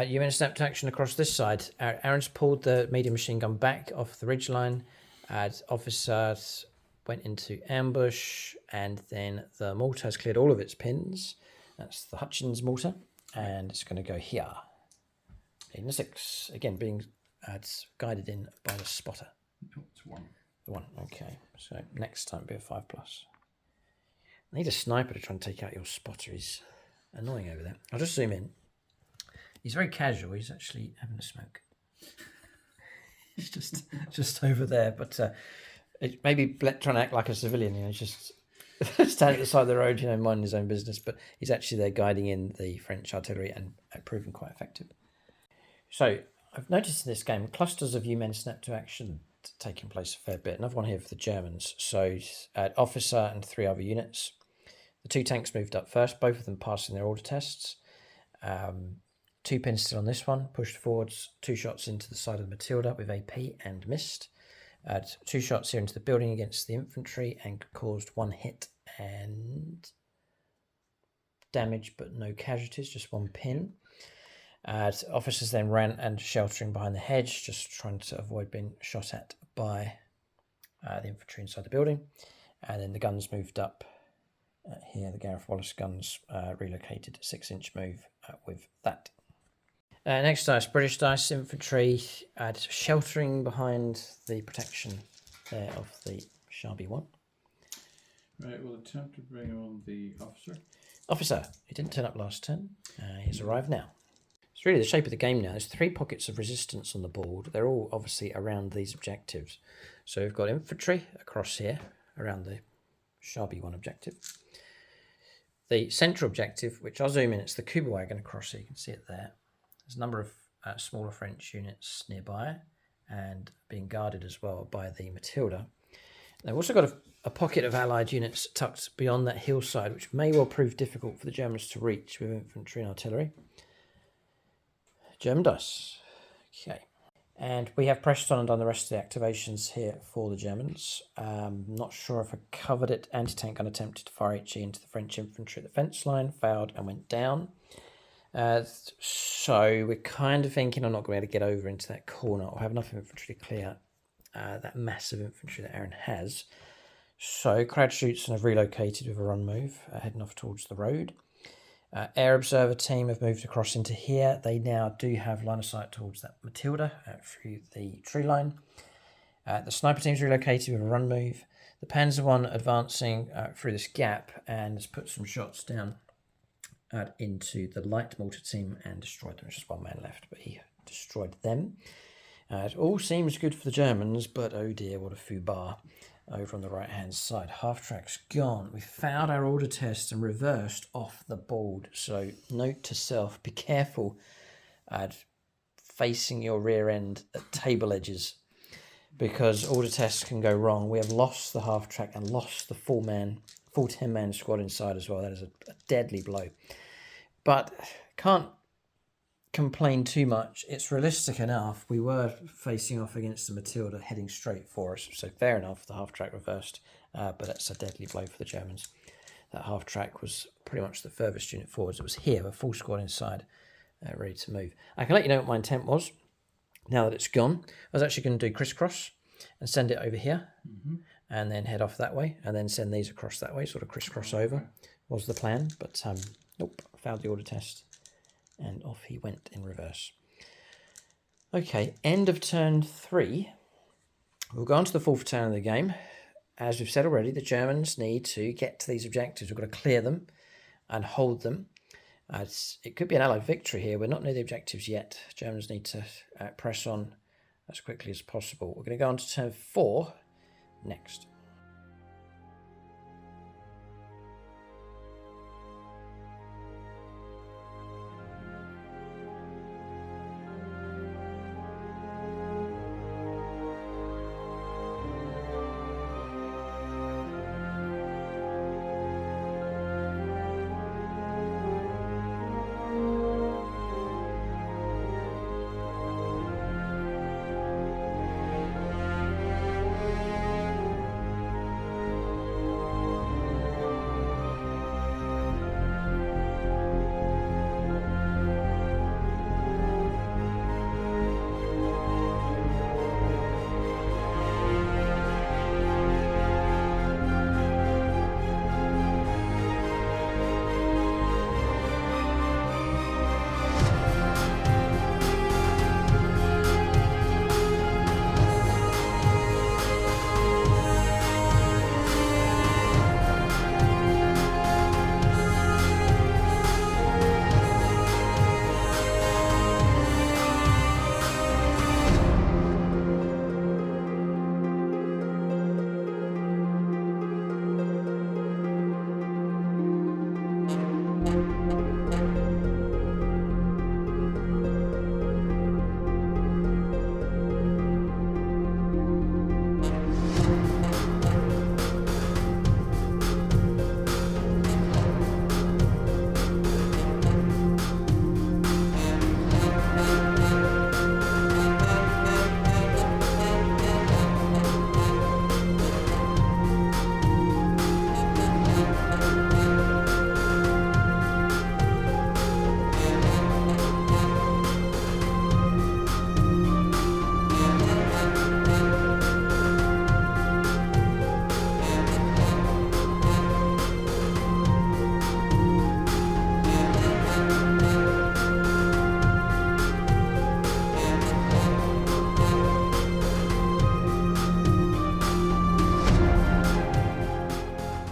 You men snap to action across this side. Aaron's pulled the medium machine gun back off the ridgeline. Officers went into ambush, and then the mortar has cleared all of its pins. That's the Hutchins mortar, and it's going to go here. 8 and a 6, again being guided in by the spotter. No, it's 1. The 1, okay. So next time be a 5+. I need a sniper to try and take out your spotter. He's annoying over there. I'll just zoom in. He's very casual. He's actually having a smoke. He's just over there, but maybe trying to act like a civilian. You know, just stand at the side of the road, you know, minding his own business. But he's actually there guiding in the French artillery and proving quite effective. So I've noticed in this game clusters of you men snap to action taking place a fair bit. Another one here for the Germans. So officer and 3 other units. The 2 tanks moved up first, both of them passing their order tests. 2 pins still on this one, pushed forwards, 2 shots into the side of the Matilda with AP and missed. 2 shots here into the building against the infantry and caused 1 hit and damage, but no casualties, just 1 pin. Officers then ran and sheltering behind the hedge, just trying to avoid being shot at by the infantry inside the building. And then the guns moved up here, the Gareth Wallace guns relocated, 6-inch move with that. Next dice, British dice infantry, sheltering behind the protection there of the Sharby 1. Right, we'll attempt to bring on the officer. Officer, he didn't turn up last turn. He's arrived now. It's really the shape of the game now. There's 3 pockets of resistance on the board. They're all obviously around these objectives. So we've got infantry across here around the Sharby 1 objective. The central objective, which I'll zoom in, it's the Kuba wagon across here. You can see it there. There's a number of smaller French units nearby and being guarded as well by the Matilda. They've also got a pocket of Allied units tucked beyond that hillside, which may well prove difficult for the Germans to reach with infantry and artillery. German dice. Okay. And we have pressed on and done the rest of the activations here for the Germans. Not sure if I covered it. Anti-tank gun attempted to fire HE into the French infantry at the fence line, failed and went down. So we're kind of thinking I'm not going to be able to get over into that corner or have enough infantry to clear that massive infantry that Aaron has. So crowd shoots and have relocated with a run move, heading off towards the road. Air observer team have moved across into here. They now do have line of sight towards that Matilda through the tree line. The sniper team's relocated with a run move. The Panzer one advancing through this gap and has put some shots down into the light mortar team and destroyed them. There's just 1 man left, but he destroyed them. It all seems good for the Germans, but oh dear, what a foobar over on the right-hand side. Half-track's gone. We failed our order test and reversed off the board. So note to self, be careful at facing your rear end at table edges because order tests can go wrong. We have lost the half-track and lost the full 10-man squad inside as well. That is a deadly blow. But can't complain too much. It's realistic enough. We were facing off against the Matilda heading straight for us, so fair enough, the half-track reversed, but that's a deadly blow for the Germans. That half-track was pretty much the furthest unit forwards. It was here, a full squad inside, ready to move. I can let you know what my intent was. Now that it's gone, I was actually going to do crisscross and send it over here, and then head off that way, and then send these across that way, sort of crisscross over, was the plan. But nope, failed the order test, and off he went in reverse. Okay, end of turn 3. We'll go on to the 4th turn of the game. As we've said already, the Germans need to get to these objectives. We've got to clear them and hold them. It could be an Allied victory here. We're not near the objectives yet. Germans need to press on as quickly as possible. We're going to go on to turn 4 next.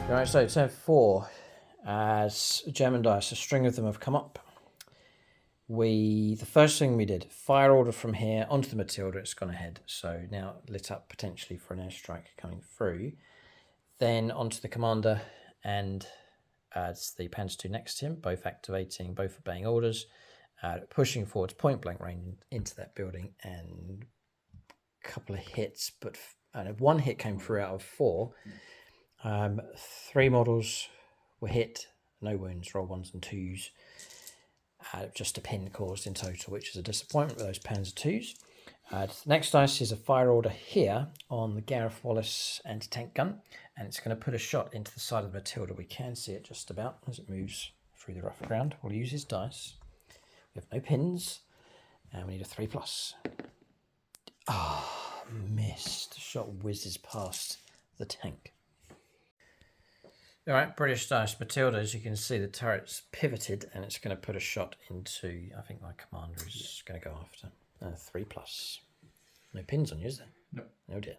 Right, so turn 4, as German dice, a string of them have come up. The first thing we did, fire order from here onto the Matilda, it's gone ahead. So now lit up potentially for an airstrike coming through. Then onto the commander and as the Panzer II next to him, both activating, both obeying orders, pushing forwards point blank range into that building, and a couple of hits, but one hit came through out of 4. 3 models were hit, no wounds, roll 1s and 2s. Just a pin caused in total, which is a disappointment with those Panzer IIs. Next dice is a fire order here on the Gareth Wallace anti-tank gun, and it's going to put a shot into the side of the Matilda. We can see it just about as it moves through the rough ground. We'll use his dice. We have no pins, and we need a 3+. Ah, missed. The shot whizzes past the tank. All right, British dice Matilda. As you can see, the turret's pivoted, and it's going to put a shot into, I think my commander is going to go after. 3+. No pins on you, is there? No. No dear.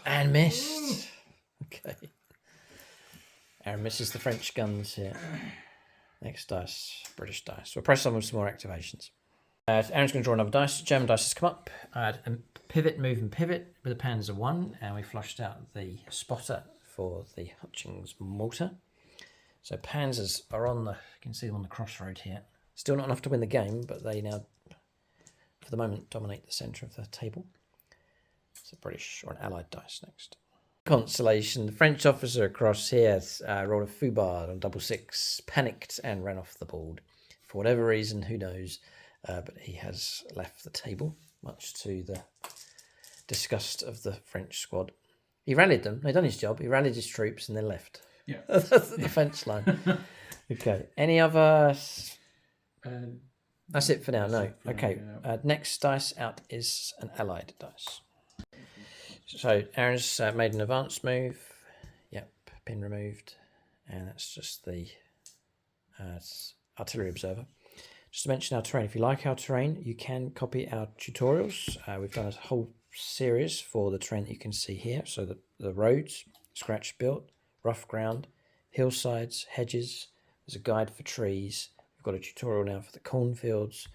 And missed. Okay. Aaron misses the French guns here. Next dice, British dice. We'll press on with some more activations. Aaron's going to draw another dice. German dice has come up. Pivot, move, and pivot with a Panzer I, and we flushed out the spotter for the Hutchings mortar. So Panzers are on the, you can see them on the crossroad here. Still not enough to win the game, but they now, for the moment, dominate the centre of the table. It's a British or an Allied dice next. Consolation, the French officer across here rolled a foubarde on 6-6, panicked and ran off the board. For whatever reason, who knows, but he has left the table, much to the disgust of the French squad. He rallied them. They'd done his job. He rallied his troops and then left. Yeah. That's the defence line. Okay. Any other? That's it for now, no. for now, Okay, yeah. next dice out is an allied dice. So Aaron's made an advanced move. Yep, pin removed. And that's just the artillery observer. Just to mention our terrain, if you like our terrain, you can copy our tutorials. We've done a whole series for the terrain that you can see here. So the roads, scratch built, rough ground, hillsides, hedges. There's a guide for trees. We've got a tutorial now for the cornfields.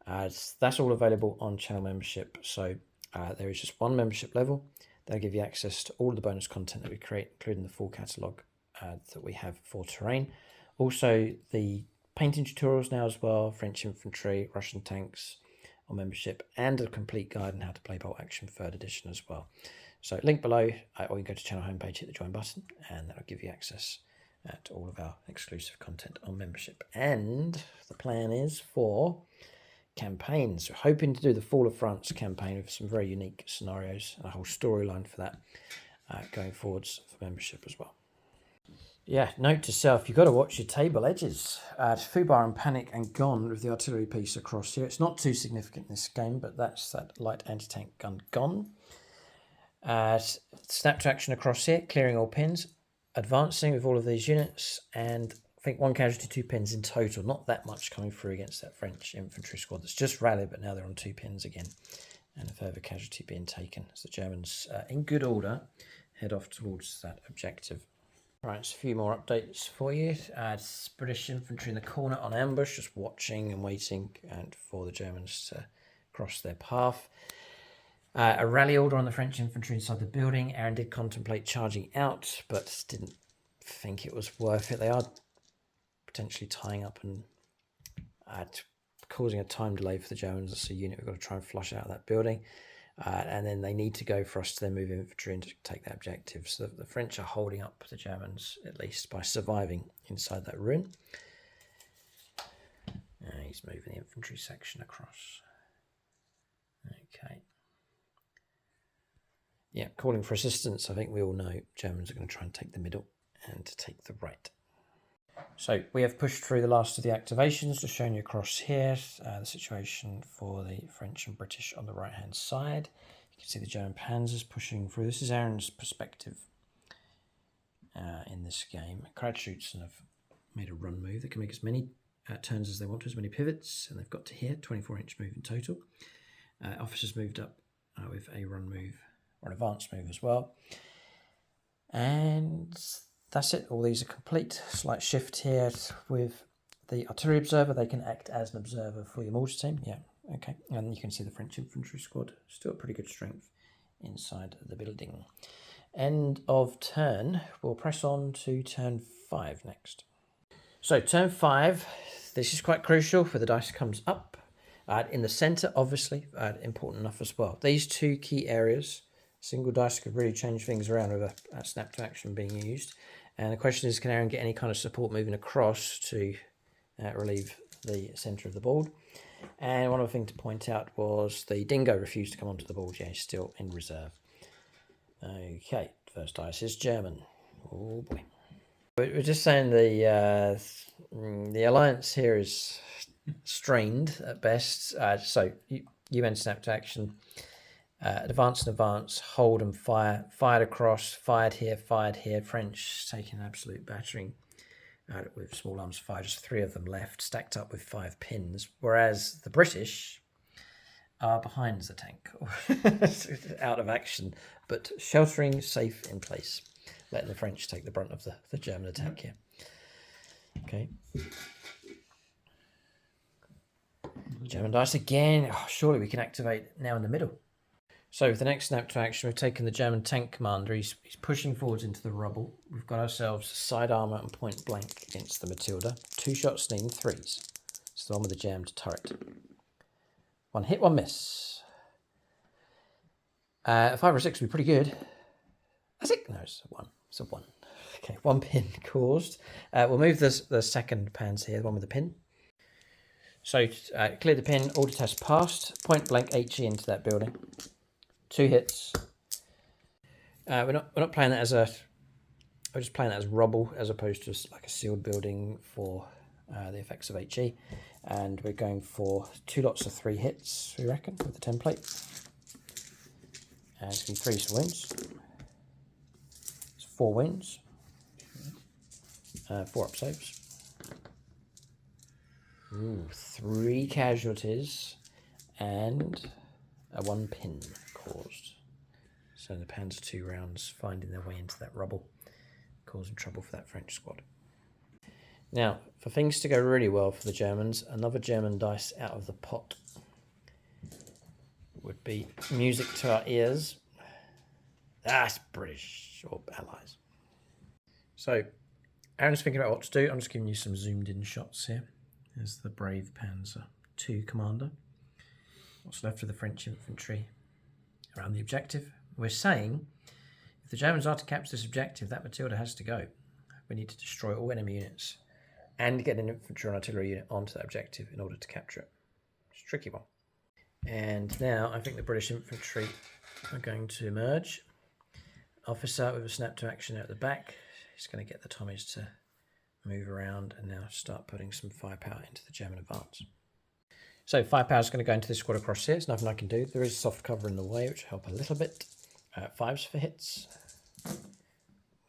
That's all available on channel membership. So there is just one membership level. That'll give you access to all the bonus content that we create, including the full catalogue that we have for terrain. Also, the painting tutorials now as well, French infantry, Russian tanks on membership, and a complete guide on how to play Bolt Action 3rd edition as well. So link below, or you can go to channel homepage, hit the join button, and that'll give you access to all of our exclusive content on membership. And the plan is for campaigns. We're hoping to do the Fall of France campaign with some very unique scenarios and a whole storyline for that going forwards for membership as well. Yeah, note to self, you've got to watch your table edges. Fubar and Panic and Gone with the artillery piece across here. It's not too significant in this game, but that's that light anti-tank gun gone. Snap to action across here, clearing all pins, advancing with all of these units, and I think 1 casualty, 2 pins in total. Not that much coming through against that French infantry squad that's just rallied, but now they're on 2 pins again. And a further casualty being taken as the Germans, in good order, head off towards that objective. Right, so a few more updates for you. It's British infantry in the corner on ambush, just watching and waiting and for the Germans to cross their path. A rally order on the French infantry inside the building. Aaron did contemplate charging out, but didn't think it was worth it. They are potentially tying up and causing a time delay for the Germans. That's a unit we've got to try and flush out of that building. And then they need to go for us to then move infantry and to take that objective. So the French are holding up the Germans, at least, by surviving inside that ruin. He's moving the infantry section across. Okay. Yeah, calling for assistance. I think we all know Germans are going to try and take the middle and to take the right. So we have pushed through the last of the activations, just showing you across here the situation for the French and British on the right hand side. You can see the German panzers pushing through. This is Aaron's perspective in this game. Kratschützen have made a run move. They can make as many turns as they want to, as many pivots, and they've got to here, 24-inch move in total. Officers moved up with a run move or an advanced move as well. And that's it. All these are complete. Slight shift here with the artillery observer. They can act as an observer for your mortar team. Yeah, okay. And you can see the French infantry squad. Still pretty good strength inside the building. End of turn. We'll press on to turn 5 next. So turn 5. This is quite crucial where the dice comes up. In the centre, obviously, important enough as well. These 2 key areas, single dice could really change things around with a snap to action being used. And the question is, can Aaron get any kind of support moving across to relieve the centre of the board? And one other thing to point out was the Dingo refused to come onto the board. Yeah, he's still in reserve. Okay, first dice is German. Oh boy. We're just saying the alliance here is strained at best. So you men snap to action. Advance and advance, hold and fire, fired across, fired here, French taking an absolute battering with small arms fire, just 3 of them left, stacked up with 5 pins, whereas the British are behind the tank, out of action, but sheltering, safe in place, letting the French take the brunt of the German attack here. Okay. German dice again. Oh, surely we can activate now in the middle. So with the next snap to action, we've taken the German tank commander. He's pushing forwards into the rubble. We've got ourselves side armour and point blank against the Matilda. 2 shots needing 3s. It's the one with the jammed turret. 1 hit, 1 miss. 5 or 6 would be pretty good. A 6? No, it's a 1. It's a 1. Okay, 1 pin caused. We'll move the second pans here, the one with the pin. So clear the pin, order test passed. Point blank HE into that building. 2 hits. We're not playing that as we're just playing that as rubble as opposed to like a sealed building for the effects of HE. And we're going for 2 lots of 3 hits, we reckon, with the template. And it's going to be 3 wounds. It's 4 wounds. 4 up saves. Ooh, 3 casualties. And a 1 pin caused. So the Panzer 2 rounds finding their way into that rubble, causing trouble for that French squad. Now, for things to go really well for the Germans, another German dice out of the pot would be music to our ears. That's British or Allies. So, Aaron's thinking about what to do. I'm just giving you some zoomed in shots here. There's the brave Panzer 2 commander. What's left of the French infantry around the objective. We're saying if the Germans are to capture this objective, that Matilda has to go. We need to destroy all enemy units and get an infantry and artillery unit onto that objective in order to capture it. It's a tricky one. And now I think the British infantry are going to emerge. Officer with a snap to action at the back. He's going to get the Tommies to move around and now start putting some firepower into the German advance. So firepower is going to go into this squad across here. There's nothing I can do. There is soft cover in the way, which will help a little bit. 5s for hits.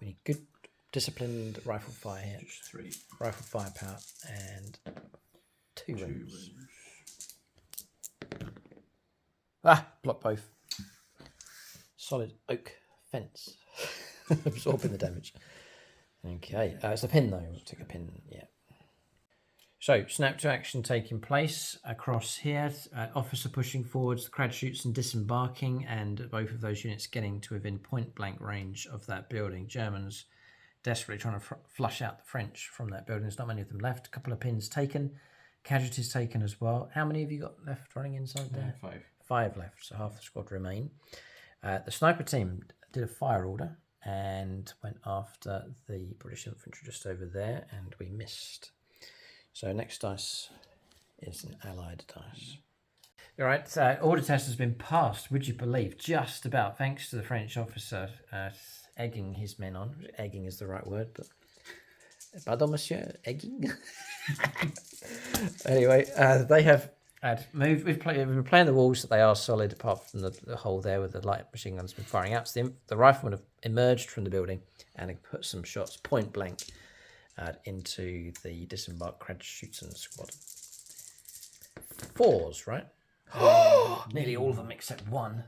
We need good disciplined rifle fire here. Just 3. Rifle firepower and 2 wounds. Block both. Solid oak fence. Absorbing the damage. Okay, it's a pin though. We'll take a pin, yeah. So, snap to action taking place across here. Officer pushing forwards, the crad shoots and disembarking, and both of those units getting to within point blank range of that building. Germans desperately trying to flush out the French from that building. There's not many of them left. A couple of pins taken, casualties taken as well. How many have you got left running inside there? 5. 5 left, so half the squad remain. The sniper team did a fire order and went after the British infantry just over there, and we missed. So next dice is an allied dice. All right, order test has been passed, would you believe? Just about, thanks to the French officer egging his men on. Egging is the right word, but... Pardon, monsieur? Egging? Anyway, they have moved. We've been playing the walls that they are solid, apart from the hole there where the light machine guns have been firing out. So the riflemen have emerged from the building and have put some shots point blank into the disembarked crad shooting squad. 4s, right? Nearly all of them except 1.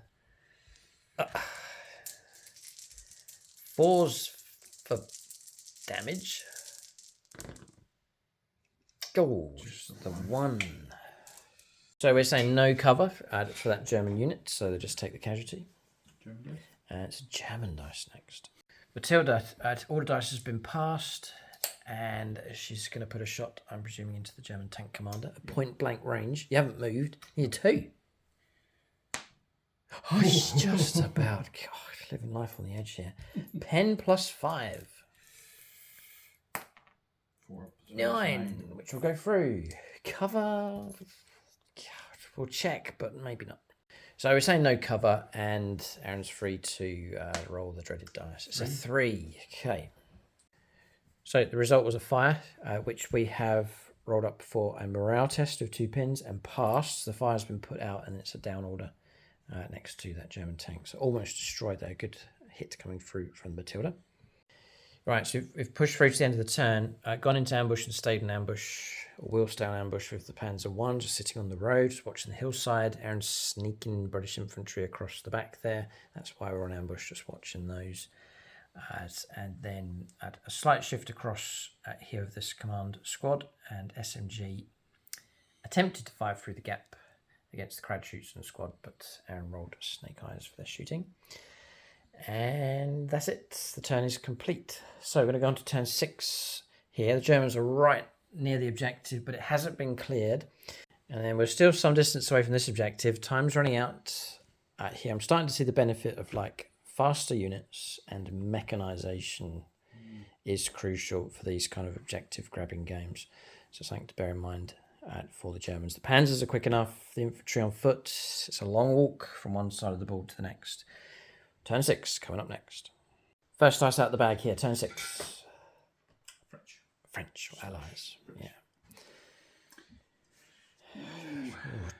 4s for damage. Oh, just the 1. So we're saying no cover for that German unit, so they just take the casualty. German dice? It's a German dice next. Matilda, order dice has been passed, and she's going to put a shot, I'm presuming, into the German tank commander at point blank range. You haven't moved. You need 2. Oh, it's just about. God, living life on the edge here. Pen plus 5. 4. 9, which will go through. Cover. We'll check, but maybe not. So we're saying no cover, and Aaron's free to roll the dreaded dice. It's a 3. Okay. So the result was a fire, which we have rolled up for a morale test of 2 pins and passed. The fire's been put out, and it's a down order next to that German tank. So almost destroyed there. Good hit coming through from Matilda. Right, so we've pushed through to the end of the turn, gone into ambush and stayed in ambush, or will stay in ambush with the Panzer 1, just sitting on the road, just watching the hillside. Aaron's sneaking British infantry across the back there. That's why we're on ambush, just watching those. And then a slight shift across here of this command squad, and SMG attempted to fire through the gap against the crowd shoots and squad, but Aaron rolled snake eyes for their shooting. And that's it. The turn is complete. So we're going to go on to turn 6 here. The Germans are right near the objective, but it hasn't been cleared. And then we're still some distance away from this objective. Time's running out here. I'm starting to see the benefit of like faster units, and mechanization is crucial for these kind of objective grabbing games. So something to bear in mind for the Germans. The Panzers are quick enough. The infantry on foot, it's a long walk from one side of the board to the next. Turn 6 coming up next. First dice out the bag here. Turn 6. French. French or allies. Yeah.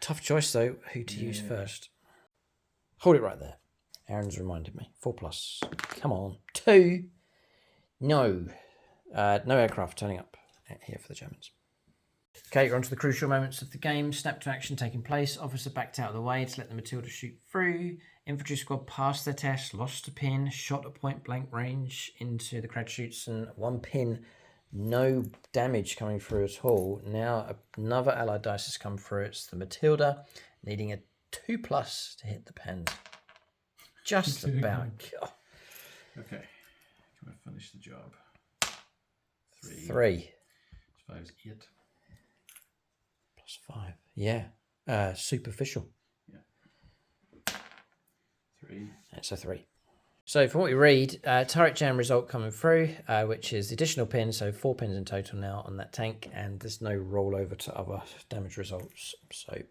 Tough choice, though, who to use first. Hold it right there. Aaron's reminded me. 4+. Come on. 2. No. No aircraft turning up here for the Germans. Okay, we're on to the crucial moments of the game. Snap to action taking place. Officer backed out of the way to let the Matilda shoot through. Infantry squad passed their test, lost a pin, shot at point blank range into the Kratschützen. 1 pin, no damage coming through at all. Now another Allied dice has come through. It's the Matilda, needing a 2+ to hit the pens. Just about. Okay, can I finish the job? 3. 5 is 8. +5. Yeah. Superficial. Yeah. 3. That's a 3. So from what we read, turret jam result coming through, which is the additional pin, so 4 pins in total now on that tank, and there's no rollover to other damage results. So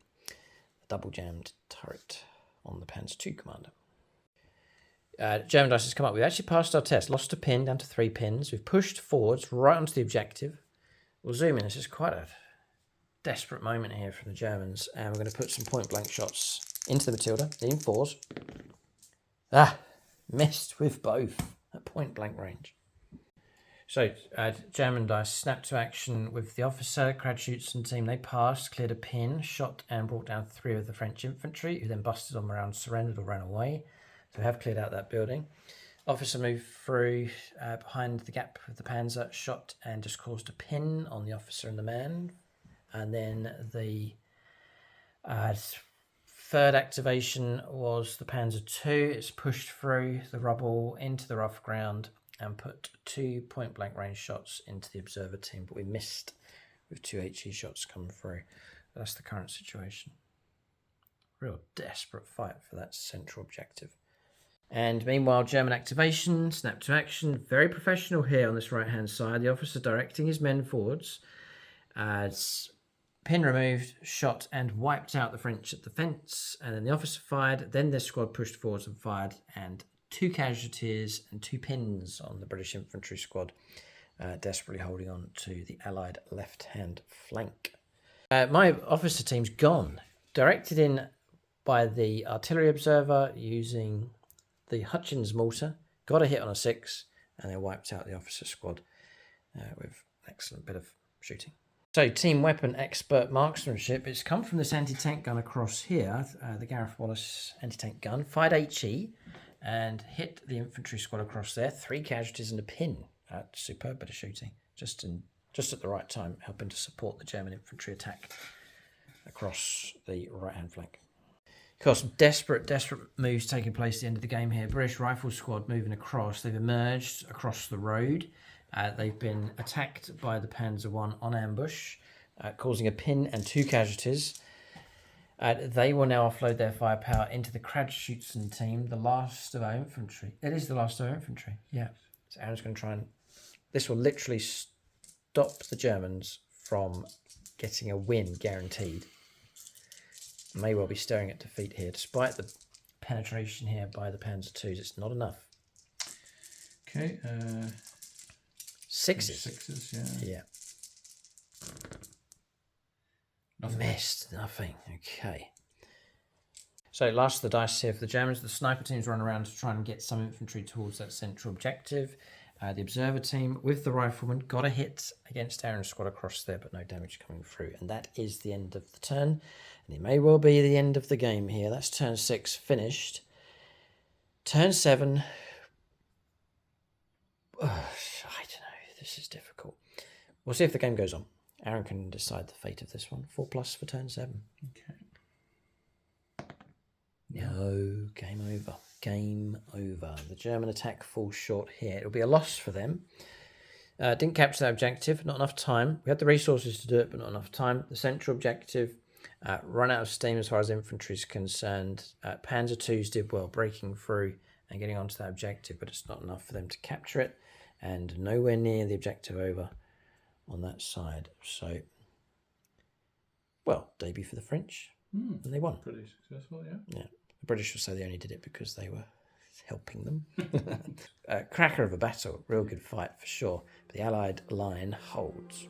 double jammed turret on the Panzer II commander. German dice has come up. We've actually passed our test, lost a pin down to 3 pins. We've pushed forwards right onto the objective. We'll zoom in. This is quite a desperate moment here from the Germans, and we're going to put some point blank shots into the Matilda, needing 4s. Missed with both at point blank range. So German dice snapped to action with the officer, Kratschützen team. They passed, cleared a pin, shot and brought down 3 of the French infantry, who then busted on around, surrendered or ran away. So we have cleared out that building. Officer moved through behind the gap of the Panzer, shot and just caused a pin on the officer and the man. And then the third activation was the Panzer II. It's pushed through the rubble into the rough ground and put 2 point blank range shots into the observer team, but we missed with 2 HE shots coming through. That's the current situation. Real desperate fight for that central objective. And meanwhile, German activation, snap to action, very professional here on this right-hand side. The officer directing his men forwards. Pin removed, shot and wiped out the French at the fence. And then the officer fired. Then their squad pushed forwards and fired. And 2 casualties and 2 pins on the British infantry squad, desperately holding on to the Allied left-hand flank. My officer team's gone. Directed in by the artillery observer using the Hutchins mortar, got a hit on a 6, and they wiped out the officer squad with an excellent bit of shooting. So, team weapon expert marksmanship. It's come from this anti-tank gun across here, the Gareth Wallace anti-tank gun. Fired HE and hit the infantry squad across there. 3 casualties and a pin. Superb bit of shooting. Just at the right time, helping to support the German infantry attack across the right-hand flank. Of course, desperate moves taking place at the end of the game here. British Rifle Squad moving across. They've emerged across the road. They've been attacked by the Panzer I on ambush, causing a pin and 2 casualties. They will now offload their firepower into the Kratschützen team, the last of our infantry. It is the last of our infantry, yeah. So Aaron's going to try and... This will literally stop the Germans from getting a win guaranteed. May well be staring at defeat here, despite the penetration here by the Panzer IIs. It's not enough. Okay. 6s. 6s, yeah. Nothing. Missed. Nothing. Okay. So last of the dice here for the Germans. The sniper teams run around to try and get some infantry towards that central objective. The observer team with the rifleman got a hit against Aaron's squad across there, but no damage coming through. And that is the end of the turn. And it may well be the end of the game here. That's turn 6 finished. Turn 7. I don't know. This is difficult. We'll see if the game goes on. Aaron can decide the fate of this one. 4+ for turn 7. Okay. No, game over. Game over. The German attack falls short here. It'll be a loss for them. Didn't capture that objective. Not enough time. We had the resources to do it, but not enough time. The central objective run out of steam as far as infantry is concerned. Panzer IIs did well, breaking through and getting onto that objective, but it's not enough for them to capture it. And nowhere near the objective over on that side. So, well, debut for the French. And they won. Pretty successful, yeah. Yeah. The British will say they only did it because they were helping them. Cracker of a battle. Real good fight for sure. But the Allied line holds.